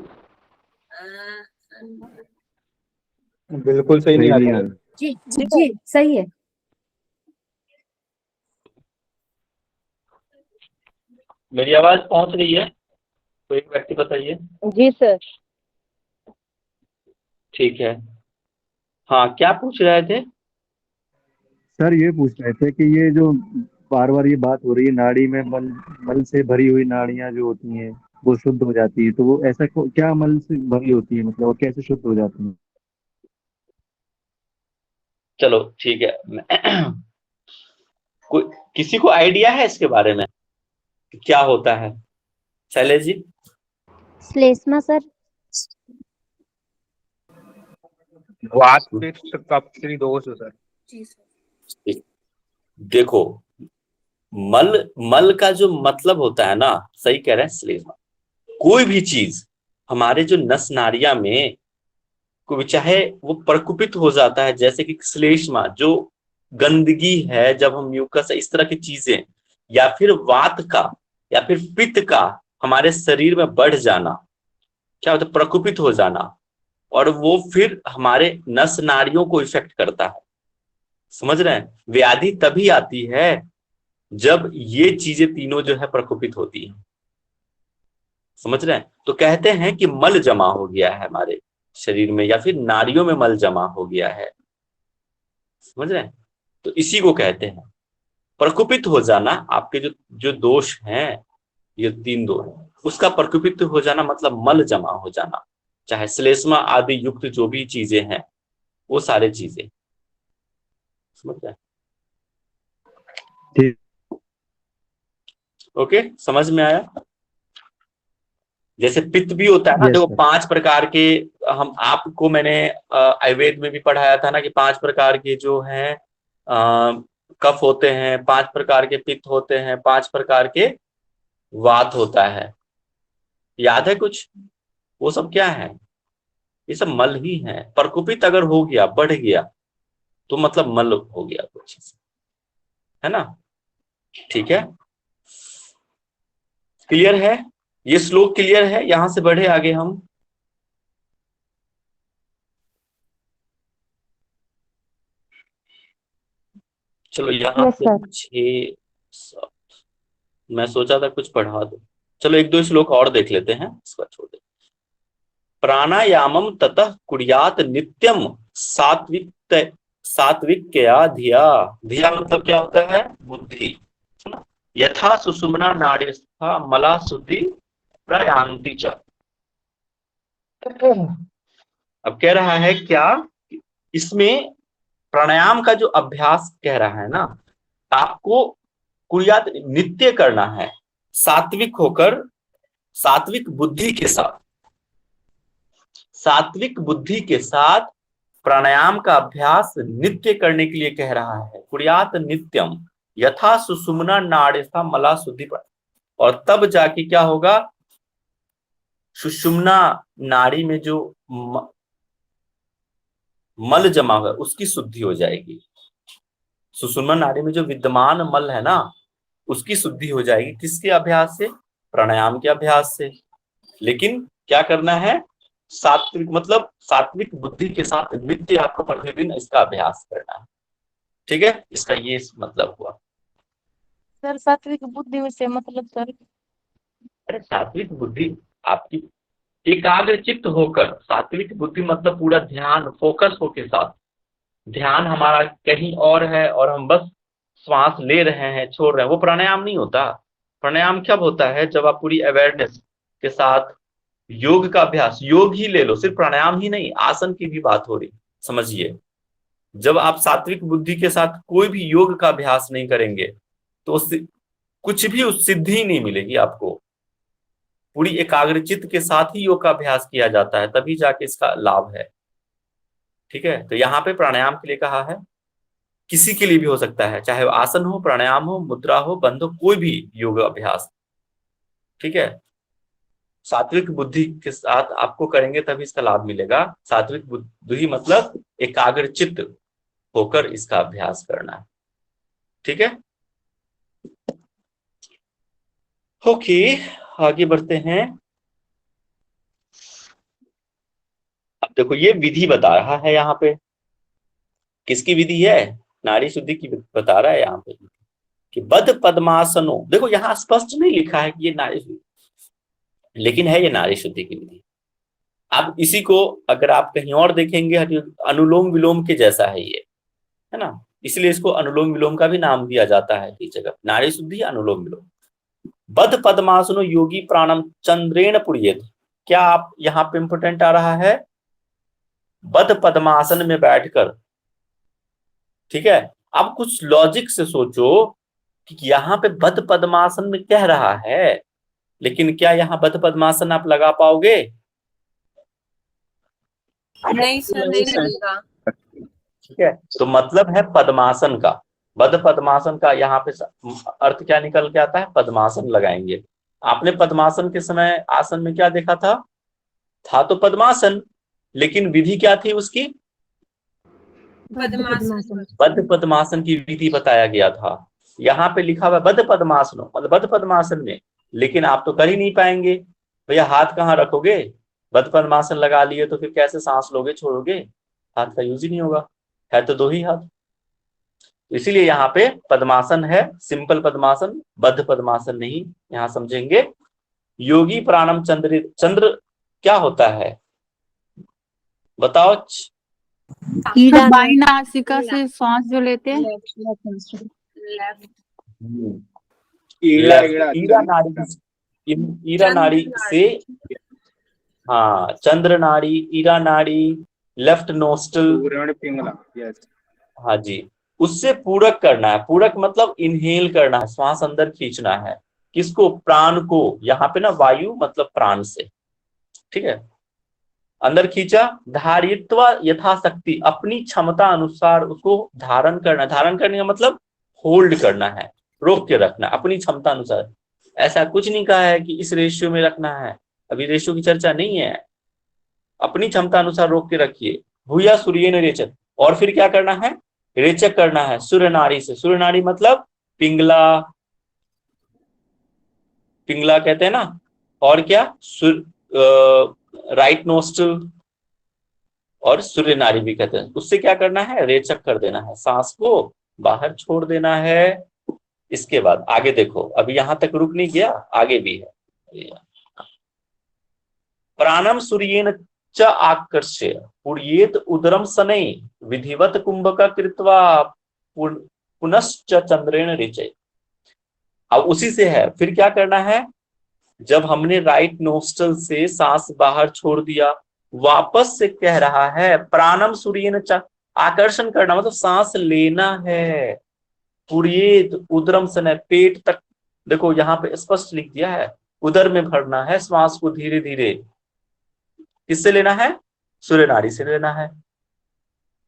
बिल्कुल सही नहीं
सही
आ
नहीं
रही
आ
है।
रहा।
जी जी सही है।
मेरी आवाज पहुंच रही है? तो एक व्यक्ति बताइए।
जी सर।
ठीक है। हाँ, क्या पूछ रहे थे?
सर ये पूछ रहे थे कि ये जो बार बार ये बात हो रही है, नाड़ी में मल मल से भरी हुई नाड़ियां जो होती हैं वो शुद्ध हो जाती है, तो वो ऐसा क्या मल से भरी होती है, मतलब वो कैसे शुद्ध हो जाती है?
चलो ठीक है। कोई किसी को आइडिया है इसके बारे में कि क्या होता है? शैलेश जी।
श्लेष्मा सर।
वात पित्त कफ दोष सर।
देखो, मल का जो मतलब होता है ना, सही कह रहे हैं श्लेष्मा। कोई भी चीज हमारे जो नस नाड़ियां में कोई चाहे वो प्रकुपित हो जाता है, जैसे कि श्लेष्मा जो गंदगी है, जब हम म्यूकस इस तरह की चीजें, या फिर वात का या फिर पित्त का हमारे शरीर में बढ़ जाना, क्या होता है? प्रकुपित हो जाना, और वो फिर हमारे नस नाड़ियों को इफेक्ट करता है। समझ रहे हैं? व्याधि तभी आती है जब ये चीजें तीनों जो है प्रकोपित होती हैं। समझ रहे हैं? तो कहते हैं कि मल जमा हो गया है हमारे शरीर में, या फिर नाड़ियों में मल जमा हो गया है। समझ रहे हैं? तो इसी को कहते हैं प्रकोपित हो जाना। आपके जो जो दोष हैं, ये 3 दोष, उसका प्रकोपित हो जाना मतलब मल जमा हो जाना, चाहे श्लेष्मा आदि युक्त जो भी चीजें हैं, वो सारे चीजें। समझ रहे हैं?
ठीक।
ओके, समझ में आया? जैसे पित्त भी होता है ना,
यस
देखो
सर।
5 प्रकार के, हम आपको मैंने आयुर्वेद में भी पढ़ाया था ना कि 5 प्रकार के जो हैं कफ होते हैं, 5 प्रकार के पित्त होते हैं, 5 प्रकार के वात होता है। याद है कुछ? वो सब क्या है? ये सब मल ही है। प्रकोपित अगर हो गया, बढ़ गया, तो मतलब मल हो गया कुछ चीज, है ना? ठीक है, क्लियर है? ये श्लोक क्लियर है? यहां से बढ़े आगे हम। चलो यहाँ
यस
से
सर।
6 मैं सोचा था कुछ पढ़ा दो। चलो 1-2 श्लोक और देख लेते हैं, इसका छोड़ दे। प्राणायामम ततः कुर्यात नित्यम सात्विक सात्विकया धिया। धिया मतलब क्या होता है? बुद्धि, है ना? यथा सुषुम्ना नाड़ीस्था मला शुद्धि प्रयान्ति च। अब कह रहा है क्या, इसमें प्राणायाम का जो अभ्यास कह रहा है ना, आपको कुर्यात नित्य करना है, सात्विक होकर, सात्विक बुद्धि के साथ, सात्विक बुद्धि के साथ प्राणायाम का अभ्यास नित्य करने के लिए कह रहा है। कुर्यात नित्यम यथा सुषुम्ना नाड़ीस्था मला शुद्धि। और तब जाके क्या होगा? सुषुम्ना नाड़ी में जो मल जमा हुआ उसकी शुद्धि हो जाएगी। सुषुम्ना नाड़ी में जो विद्यमान मल है ना, उसकी शुद्धि हो जाएगी। किसके अभ्यास से? प्राणायाम के अभ्यास से। लेकिन क्या करना है? सात्विक मतलब सात्विक बुद्धि के साथ नित्य आपको प्रतिदिन इसका अभ्यास करना है। ठीक है, इसका ये मतलब हुआ।
सर सात्विक बुद्धि से मतलब सर?
अरे सात्विक बुद्धि आपकी एकाग्र चित्त होकर, सात्विक बुद्धि मतलब पूरा ध्यान फोकस हो के साथ, ध्यान हमारा कहीं और है और हम बस श्वास ले रहे हैं, छोड़ रहे हैं, वो प्राणायाम नहीं होता। प्राणायाम कब होता है? जब आप पूरी अवेयरनेस के साथ योग का अभ्यास, योग ही ले लो, सिर्फ प्राणायाम ही नहीं, आसन की भी बात हो रही, समझिए। जब आप सात्विक बुद्धि के साथ कोई भी योग का अभ्यास नहीं करेंगे तो कुछ भी उस सिद्धि नहीं मिलेगी आपको। पूरी एकाग्रचित्त के साथ ही योग का अभ्यास किया जाता है, तभी जाके इसका लाभ है। ठीक है, तो यहाँ पे प्राणायाम के लिए कहा है, किसी के लिए भी हो सकता है, चाहे वो आसन हो, प्राणायाम हो, मुद्रा हो, बंध हो, कोई भी योग अभ्यास। ठीक है, सात्विक बुद्धि के साथ आपको करेंगे तभी इसका लाभ मिलेगा। सात्विक बुद्धि मतलब एकाग्रचित्त होकर इसका अभ्यास करना है। ठीक है, ओके, आगे बढ़ते हैं। अब देखो ये विधि बता रहा है यहाँ पे, किसकी विधि है? नाड़ी शुद्धि की बता रहा है यहाँ पे कि बद्ध पद्मासनो। देखो यहाँ स्पष्ट नहीं लिखा है कि ये नाड़ी शुद्धि, लेकिन है ये नाड़ी शुद्धि की विधि। अब इसी को अगर आप कहीं और देखेंगे, अनुलोम विलोम के जैसा है ये, है ना, इसलिए इसको अनुलोम विलोम का भी नाम दिया जाता है कई जगह। नाड़ी शुद्धि अनुलोम विलोम। बद्ध पद्मासनो योगी प्राणम चंद्रेण पुरियेत। क्या आप यहाँ पे इंपोर्टेंट आ रहा है? बद्ध पद्मासन में बैठकर। ठीक है, अब कुछ लॉजिक से सोचो कि यहाँ पे बद्ध पद्मासन में कह रहा है, लेकिन क्या यहाँ बद्ध पद्मासन आप लगा पाओगे?
नहीं सर, नहीं लगेगा।
ठीक है, तो मतलब है पद्मासन का, बद्ध पद्मासन का यहाँ पे अर्थ क्या निकल के आता है? पद्मासन लगाएंगे। आपने पद्मासन के समय आसन में क्या देखा था तो पद्मासन, लेकिन विधि क्या थी उसकी? बद्ध पद्मासन की विधि बताया गया था। यहाँ पे लिखा हुआ बद्ध पद्मासनो, मतलब बद्ध पद्मासन में, लेकिन आप तो कर ही नहीं पाएंगे। भैया हाथ कहाँ रखोगे? बद्ध पद्मासन लगा लिए तो फिर कैसे सांस लोगे, छोड़ोगे? हाथ का यूज ही नहीं होगा, है तो दो ही हाथ। इसीलिए यहाँ पे पद्मासन है, सिंपल पद्मासन, बद्ध पद्मासन नहीं। यहाँ समझेंगे योगी प्राणम चंद्र। चंद्र क्या होता है बताओ?
बाई नासिका से सांस जो लेते हैं,
ईरा नाड़ी से, हाँ, चंद्र नाड़ी, ईरा नाड़ी, लेफ्ट नोस्टल,
पिंगला, यस,
हाँ जी, उससे पूरक करना है। पूरक मतलब इनहेल करना है, श्वास अंदर खींचना है। किसको? प्राण को। यहाँ पे ना वायु मतलब प्राण से। ठीक है, अंदर खींचा, धारित्व यथाशक्ति, अपनी क्षमता अनुसार उसको धारण करना। धारण करने का मतलब होल्ड करना है, रोक के रखना, अपनी क्षमता अनुसार। ऐसा कुछ नहीं कहा है कि इस रेशियो में रखना है, अभी रेशियो की चर्चा नहीं है। अपनी क्षमता अनुसार रोक के रखिए। भूया सूर्य ने रेचक, और फिर क्या करना है? रेचक करना है सूर्य नाड़ी से। सूर्य नाड़ी मतलब पिंगला, पिंगला कहते हैं ना, और क्या? राइट नोस्ट्रल और सूर्य नाड़ी भी कहते हैं। उससे क्या करना है? रेचक कर देना है, सांस को बाहर छोड़ देना है। इसके बाद आगे देखो, अभी यहां तक रुक नहीं गया, आगे भी है। प्राणम सूर्येन च आकर्ष्य पुर्येत उदरम शनै विधिवत कुंभक कृत्वा पुनश्च चंद्रेण ऋचय। अब उसी से है, फिर क्या करना है? जब हमने राइट नोस्ट्रल से सांस बाहर छोड़ दिया, वापस से कह रहा है प्राणम सूर्येन च, आकर्षण करना मतलब सांस लेना है। पुर्येत उदरम शनै, पेट तक। देखो यहाँ पे स्पष्ट लिख दिया है, उदर में भरना है श्वास को धीरे धीरे। किससे लेना है? सूर्य नाड़ी से लेना है।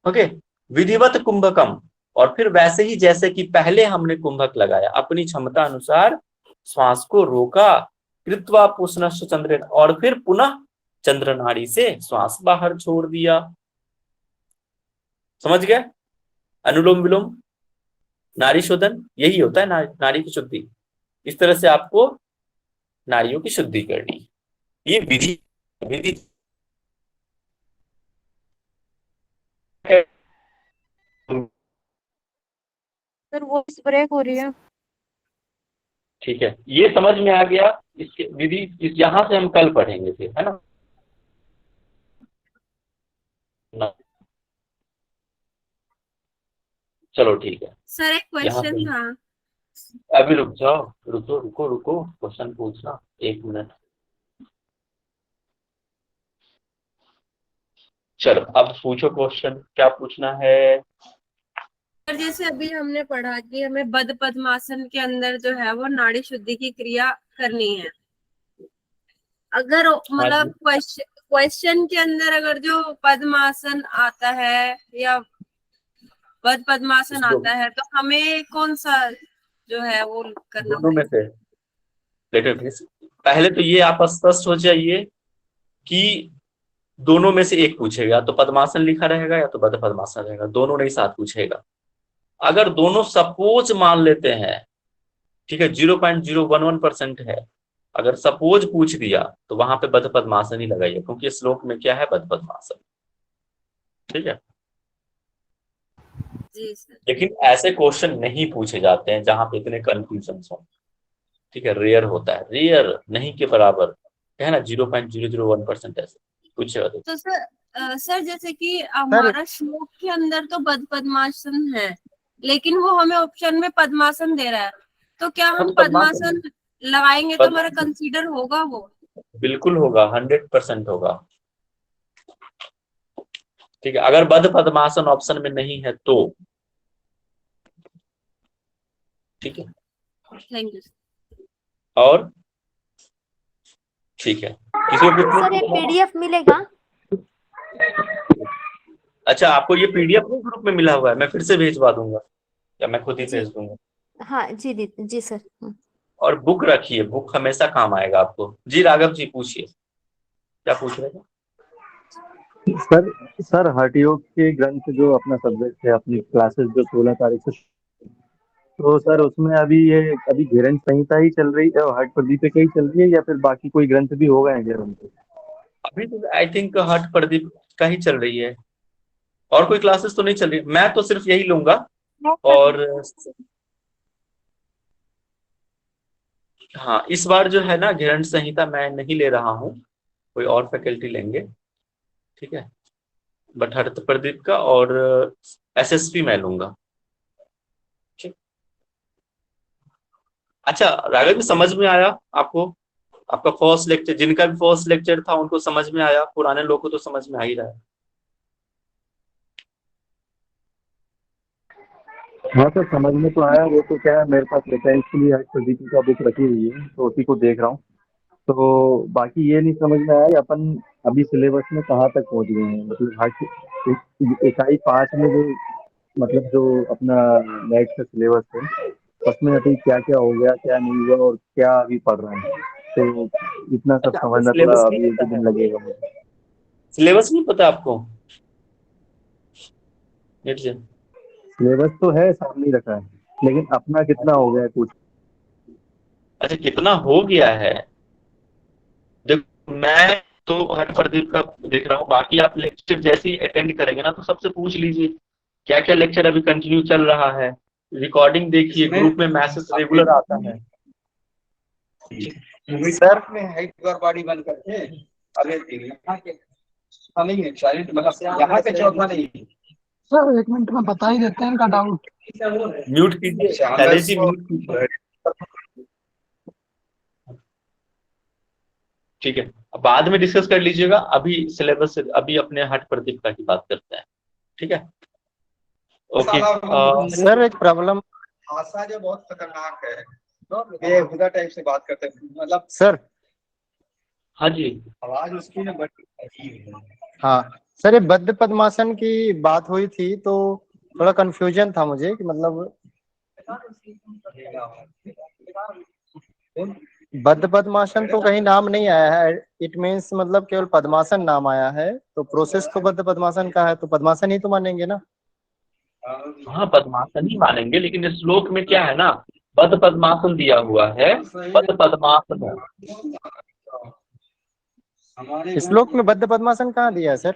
ओके, विधिवत कुंभकम, और फिर वैसे ही जैसे कि पहले हमने कुंभक लगाया, अपनी क्षमता अनुसार श्वास को रोका, कृत्वा पुष्णश्च चंद्रेण, और फिर पुनः चंद्र नाड़ी से श्वास बाहर छोड़ दिया। समझ गए? अनुलोम विलोम, नाड़ी शोधन, यही होता है नाड़ी की शुद्धि। इस तरह से आपको नाड़ियों की शुद्धि करनी, ये विधि
सर वॉइस ब्रेक हो रही है।
ठीक है, ये समझ में आ गया। इसके विधि यहाँ से हम कल पढ़ेंगे फिर, है ना? चलो ठीक है।
सर एक क्वेश्चन था।
अभी रुक जाओ, रुको, क्वेश्चन पूछना, 1 मिनट। चलो अब पूछो क्वेश्चन, क्या पूछना है?
सर जैसे अभी हमने पढ़ा कि हमें बद्ध पद्मासन के अंदर जो है वो नाड़ी शुद्धि की क्रिया करनी है। अगर
हाँ
मतलब
जी।
क्वेश्चन के अंदर अगर जो पद्मासन आता है या बद्ध पद्मासन
इसको
आता है तो हमें कौन सा जो है वो करना
दोनों में
पड़ेगा?
से लेटर प्लीज। पहले तो ये आप स्पष्ट हो जाइए कि दोनों में से एक पूछेगा, तो पद्मासन लिखा रहेगा या तो बद्ध पद्मासन रहेगा, दोनों नहीं साथ पूछेगा। अगर दोनों सपोज मान लेते हैं, ठीक है, 0.011% है, अगर सपोज पूछ दिया तो वहां पे बद्ध पद्मासन ही लगाइए, क्योंकि श्लोक में क्या है, बद्ध पद्मासन। ठीक है,
जी सर।
लेकिन ऐसे क्वेश्चन नहीं पूछे जाते हैं जहां पे इतने कंफ्यूजन हो। ठीक है, रेयर होता है, रेयर नहीं के बराबर है ना, 0.001% ऐसे पूछे।
तो सर जैसे कि हमारा श्लोक के अंदर तो बद्ध पद्मासन है, लेकिन वो हमें ऑप्शन में पद्मासन दे रहा है, तो क्या हम
तो पद्मासन
पद्मासन लगाएंगे तो हमारा कंसीडर होगा वो?
बिल्कुल होगा, 100% होगा। ठीक है, अगर बद्ध पद्मासन ऑप्शन में नहीं है तो ठीक है।
Thank you.
और ठीक है, किसी को कुछ
सर ये पीडीएफ मिलेगा?
अच्छा, आपको ये पीडीएफ ग्रुप में मिला हुआ है? मैं फिर से भेजवा दूंगा या मैं खुद ही भेज दूंगा?
हाँ जी जी सर।
और बुक रखिए, बुक हमेशा काम आएगा आपको। जी राघव जी पूछिए, क्या पूछ रहे थे?
सर हठयोग के ग्रंथ जो अपना सब्जेक्ट है, अपनी क्लासेस जो 16 तारीख से, तो सर उसमें अभी घेरन संहिता ही चल रही है, हठ प्रदीपिका ही चल रही है, या फिर बाकी कोई ग्रंथ भी होगा घेरन पे?
अभी तो आई थिंक हठ प्रदीप का ही चल रही है, और कोई क्लासेस तो नहीं चल रही। मैं तो सिर्फ यही लूंगा। और हाँ, इस बार जो है ना घेरन संहिता मैं नहीं ले रहा हूँ, कोई और फैकल्टी लेंगे। ठीक है, बट हठ प्रदीप का और एसएसपी मैं लूंगा। ठीक। अच्छा राघव जी, समझ में आया आपको? आपका फर्स्ट लेक्चर, जिनका भी फर्स्ट लेक्चर था उनको समझ में आया? पुराने लोगों को तो समझ में आ ही रहा है।
हाँ सर, समझ में तो आया। वो तो क्या है, मेरे पास रेफरेंस के लिए हठ प्रदीपिका का बुक रखी हुई है, तो उसी को देख रहा हूँ। तो बाकी ये नहीं समझ में आया कि अपन अभी सिलेबस में कहाँ तक पहुंच गए हैं। मतलब हर इकाई 5 में जो, मतलब जो अपना नेट का सिलेबस है, उसमें अभी क्या क्या हो गया, क्या नहीं हुआ, और क्या अभी पढ़ रहे हैं, तो इतना सब
अच्छा, आपको
समझना थोड़ा
सिलेबस नहीं
अभी एक
पता
दो
है?
दिन लगेगा मुझे।
सिलेबस नहीं पता आपको?
सिलेबस तो है, सामने ही रखा है, लेकिन अपना कितना हो गया है कुछ।
अच्छा, कितना हो गया है? देखो मैं तो हठ प्रदीप का देख रहा हूँ, बाकी आप लेक्चर जैसे ही अटेंड करेंगे ना तो सबसे पूछ लीजिए क्या क्या लेक्चर अभी कंटिन्यू चल रहा है। रिकॉर्डिंग देखिए, ग्रुप में मैसेज रेगुलर आता है।
सर में हाइट और बॉडी बंद करके अरे यहाँ के नहीं है साइलेंट, मतलब यहाँ पे चौथा नहीं है।
सर 1 मिनट में बता ही देते हैं इनका डाउट।
म्यूट कीजिए शैलेश जी, म्यूट कीजिए। ठीक है, अब बाद में डिस्कस कर लीजिएगा, अभी सिलेबस से अभी अपने हठ प्रदीप का की बात करते हैं। ठीक है, ओके।
सर एक प्रॉब्लम, भाषा जो बहुत खतरनाक है, बेहुदा टाइप से बात करते हैं, मतलब सर।
हाँ जी,
आवाज उसकी ना बड़ी अजीब है। हाँ सर, ये बद्ध पद्मासन की बात हुई थी तो थोड़ा कंफ्यूजन था मुझे कि मतलब बद्ध पद्मासन तो कहीं नाम नहीं आया है। इट मीन्स मतलब केवल पद्मासन नाम आया है, तो प्रोसेस तो बद्ध पद्मासन का है, तो पद्मासन ही तो मानेंगे ना?
हाँ पद्मासन ही मानेंगे, लेकिन इस श्लोक में क्या है ना, बद्ध पद्मासन दिया हुआ है, बद्ध पद्मासन है।
इस श्लोक में बद्ध पद्मासन कहाँ दिया है सर?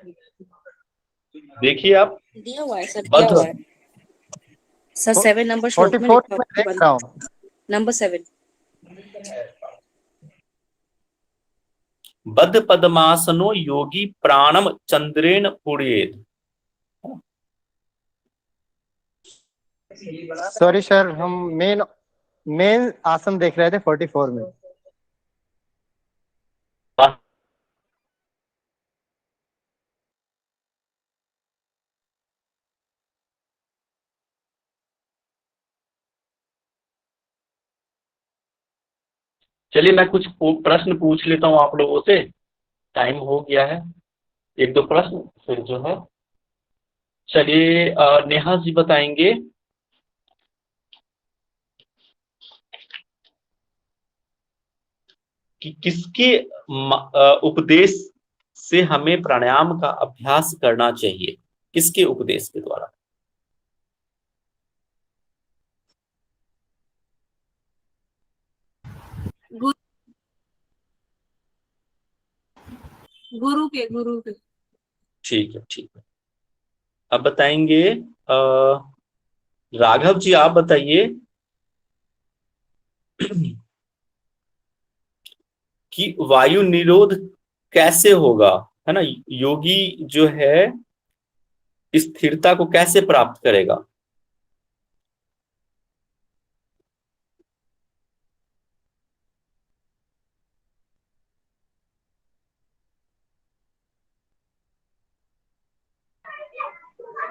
देखिए आप,
दिया हुआ है सर, दिया हुआ है सर। 7 नंबर श्लोक में
44 में देख रहा हूँ,
नंबर 7।
बद्ध पद्मासनो योगी प्राणम चंद्रेण पुड़ेत।
सॉरी सर, हम मेन आसन देख रहे थे 44 में।
चलिए मैं कुछ प्रश्न पूछ लेता हूँ आप लोगों से, टाइम हो गया है, एक दो प्रश्न फिर जो है। चलिए नेहा जी बताएंगे कि किसके उपदेश से हमें प्राणायाम का अभ्यास करना चाहिए, किसके उपदेश के द्वारा?
गुरु के।
ठीक है ठीक है। अब बताएंगे राघव जी, आप बताइए कि वायु निरोध कैसे होगा, है ना? योगी जो है स्थिरता को कैसे प्राप्त करेगा?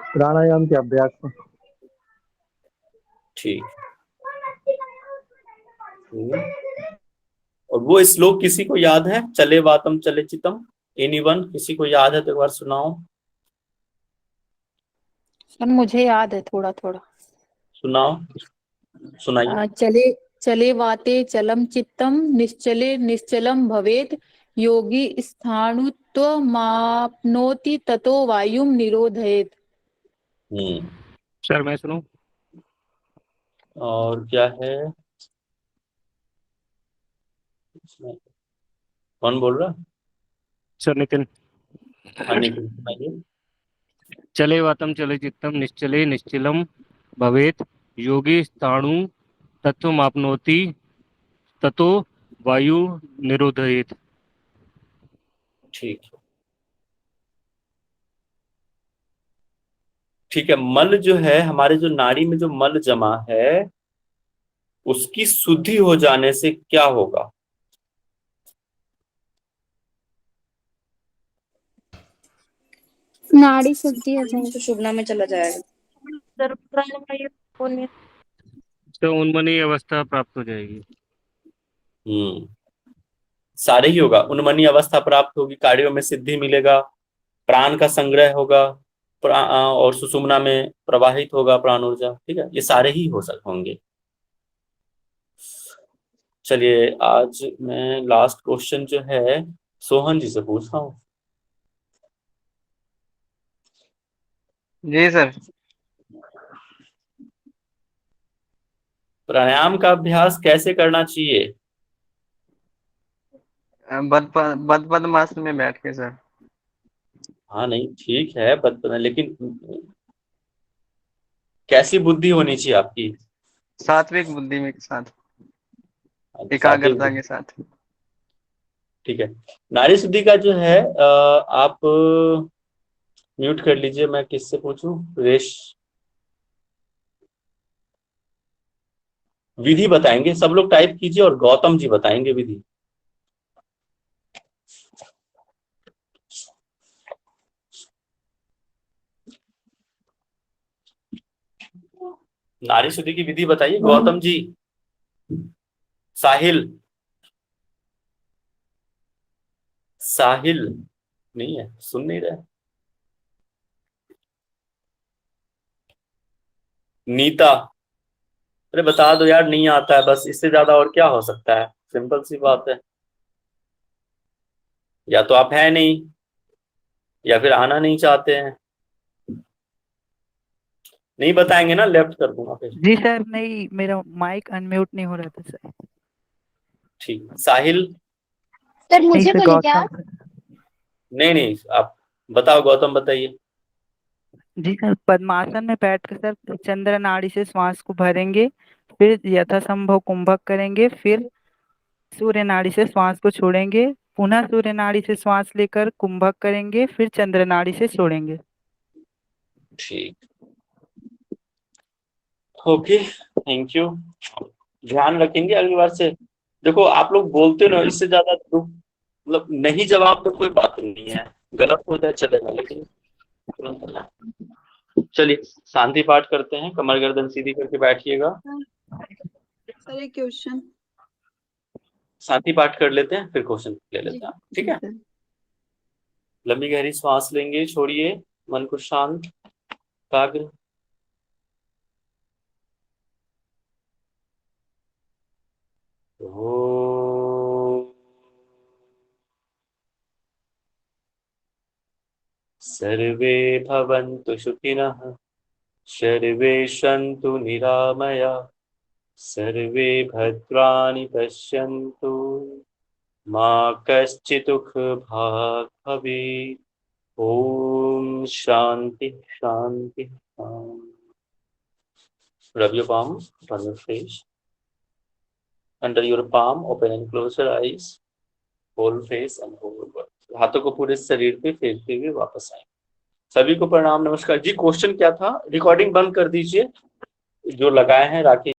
प्राणायाम के अभ्यास से।
ठीक। और वो श्लोक किसी को याद है? चले वातम चले चितम, एनीवन, किसी को याद है तो एक बार सुनाओ।
सर मुझे याद है थोड़ा थोड़ा।
सुनाओ, सुनाइए।
चले चले वाते चलम चित्तम, निश्चले निश्चलम भवेत, योगी स्थाणुत्वमाप्नोति ततो वायुम निरोधयेत।
सर मैं सुनूं?
और क्या है? कौन बोल रहा?
सर नितिन।
हाँ नितिन सुनाइए।
चले वातम चले चित्तम, निश्चले निश्चलम भवेत, योगी स्थाणु तत्वमाप्नोति ततो वायु निरोधयेत।
ठीक है ठीक है। मल जो है, हमारे जो नाड़ी में जो मल जमा है उसकी शुद्धि हो जाने से क्या होगा?
नाड़ी शुद्धि हो जाएगी।
सुषुम्ना में चला जाएगा।
तो उन्मनी अवस्था प्राप्त हो जाएगी।
सारे ही होगा। उन्मनी अवस्था प्राप्त होगी, कार्यों में सिद्धि मिलेगा, प्राण का संग्रह होगा, और सुषुम्ना में प्रवाहित होगा प्राण ऊर्जा। ठीक है, ये सारे ही होंगे। चलिए आज मैं लास्ट क्वेश्चन जो है सोहन जी से पूछ रहा हूँ।
जी सर।
प्राणायाम का अभ्यास कैसे करना चाहिए?
बद पद्मासन में बैठ के सर।
हाँ नहीं ठीक है, लेकिन कैसी बुद्धि होनी चाहिए आपकी?
सात्विक बुद्धि में के साथ, एकाग्रता के साथ।
ठीक है। नारी शुद्धि का जो है आप म्यूट कर लीजिए। मैं किससे पूछूं? रेश विधि बताएंगे, सब लोग टाइप कीजिए और गौतम जी बताएंगे विधि। नारी शुद्धि की विधि बताइए गौतम जी। साहिल नहीं है, सुन नहीं रहे। नीता, अरे बता दो यार, नहीं आता है बस, इससे ज्यादा और क्या हो सकता है? सिंपल सी बात है, या तो आप है नहीं या फिर आना नहीं चाहते हैं। नहीं बताएंगे ना, लेफ्ट कर दूंगा फिर।
जी सर, नहीं मेरा माइक अनम्यूट नहीं हो रहा था सर।
ठीक। साहिल?
सर मुझे
नहीं,
बोले क्या?
नहीं आप बताओ, गौतम बताइए।
जी सर, पद्मासन में बैठकर सर चंद्र नाड़ी से श्वास को भरेंगे, फिर यथासंभव कुंभक करेंगे, फिर सूर्य नाड़ी से श्वास को छोड़ेंगे, पुनः सूर्य नाड़ी से श्वास लेकर कुंभक करेंगे, फिर चंद्र नाड़ी से छोड़ेंगे।
ठीक, ओके, थैंक यू। ध्यान रखेंगे अगली बार से। देखो आप लोग बोलते ना, इससे ज्यादा मतलब नहीं जवाब तो कोई बात नहीं है, गलत हो जाए चलेगा, लेकिन चलिए शांति पाठ करते हैं। कमर गर्दन सीधी करके बैठिएगा।
सर एक क्वेश्चन।
शांति पाठ कर लेते हैं, फिर क्वेश्चन ले लेते हैं, ठीक है। लंबी गहरी श्वास लेंगे, छोड़िए, मन को शांत, एकाग्र। सर्वे भवन्तु सुखिनः, सर्वे सन्तु निरामया, सर्वे भद्राणि पश्यन्तु, मा कश्चित् दुःखभाग् भवेत्। ओम शांति शांति शांति। Rub your palm on your face. Under your palm, open and close your eyes. Whole face and whole body. हाथों को पूरे शरीर पे फेरते हुए वापस आए। सभी को प्रणाम, नमस्कार जी। क्वेश्चन क्या था? रिकॉर्डिंग बंद कर दीजिए जो लगाए हैं राकेश।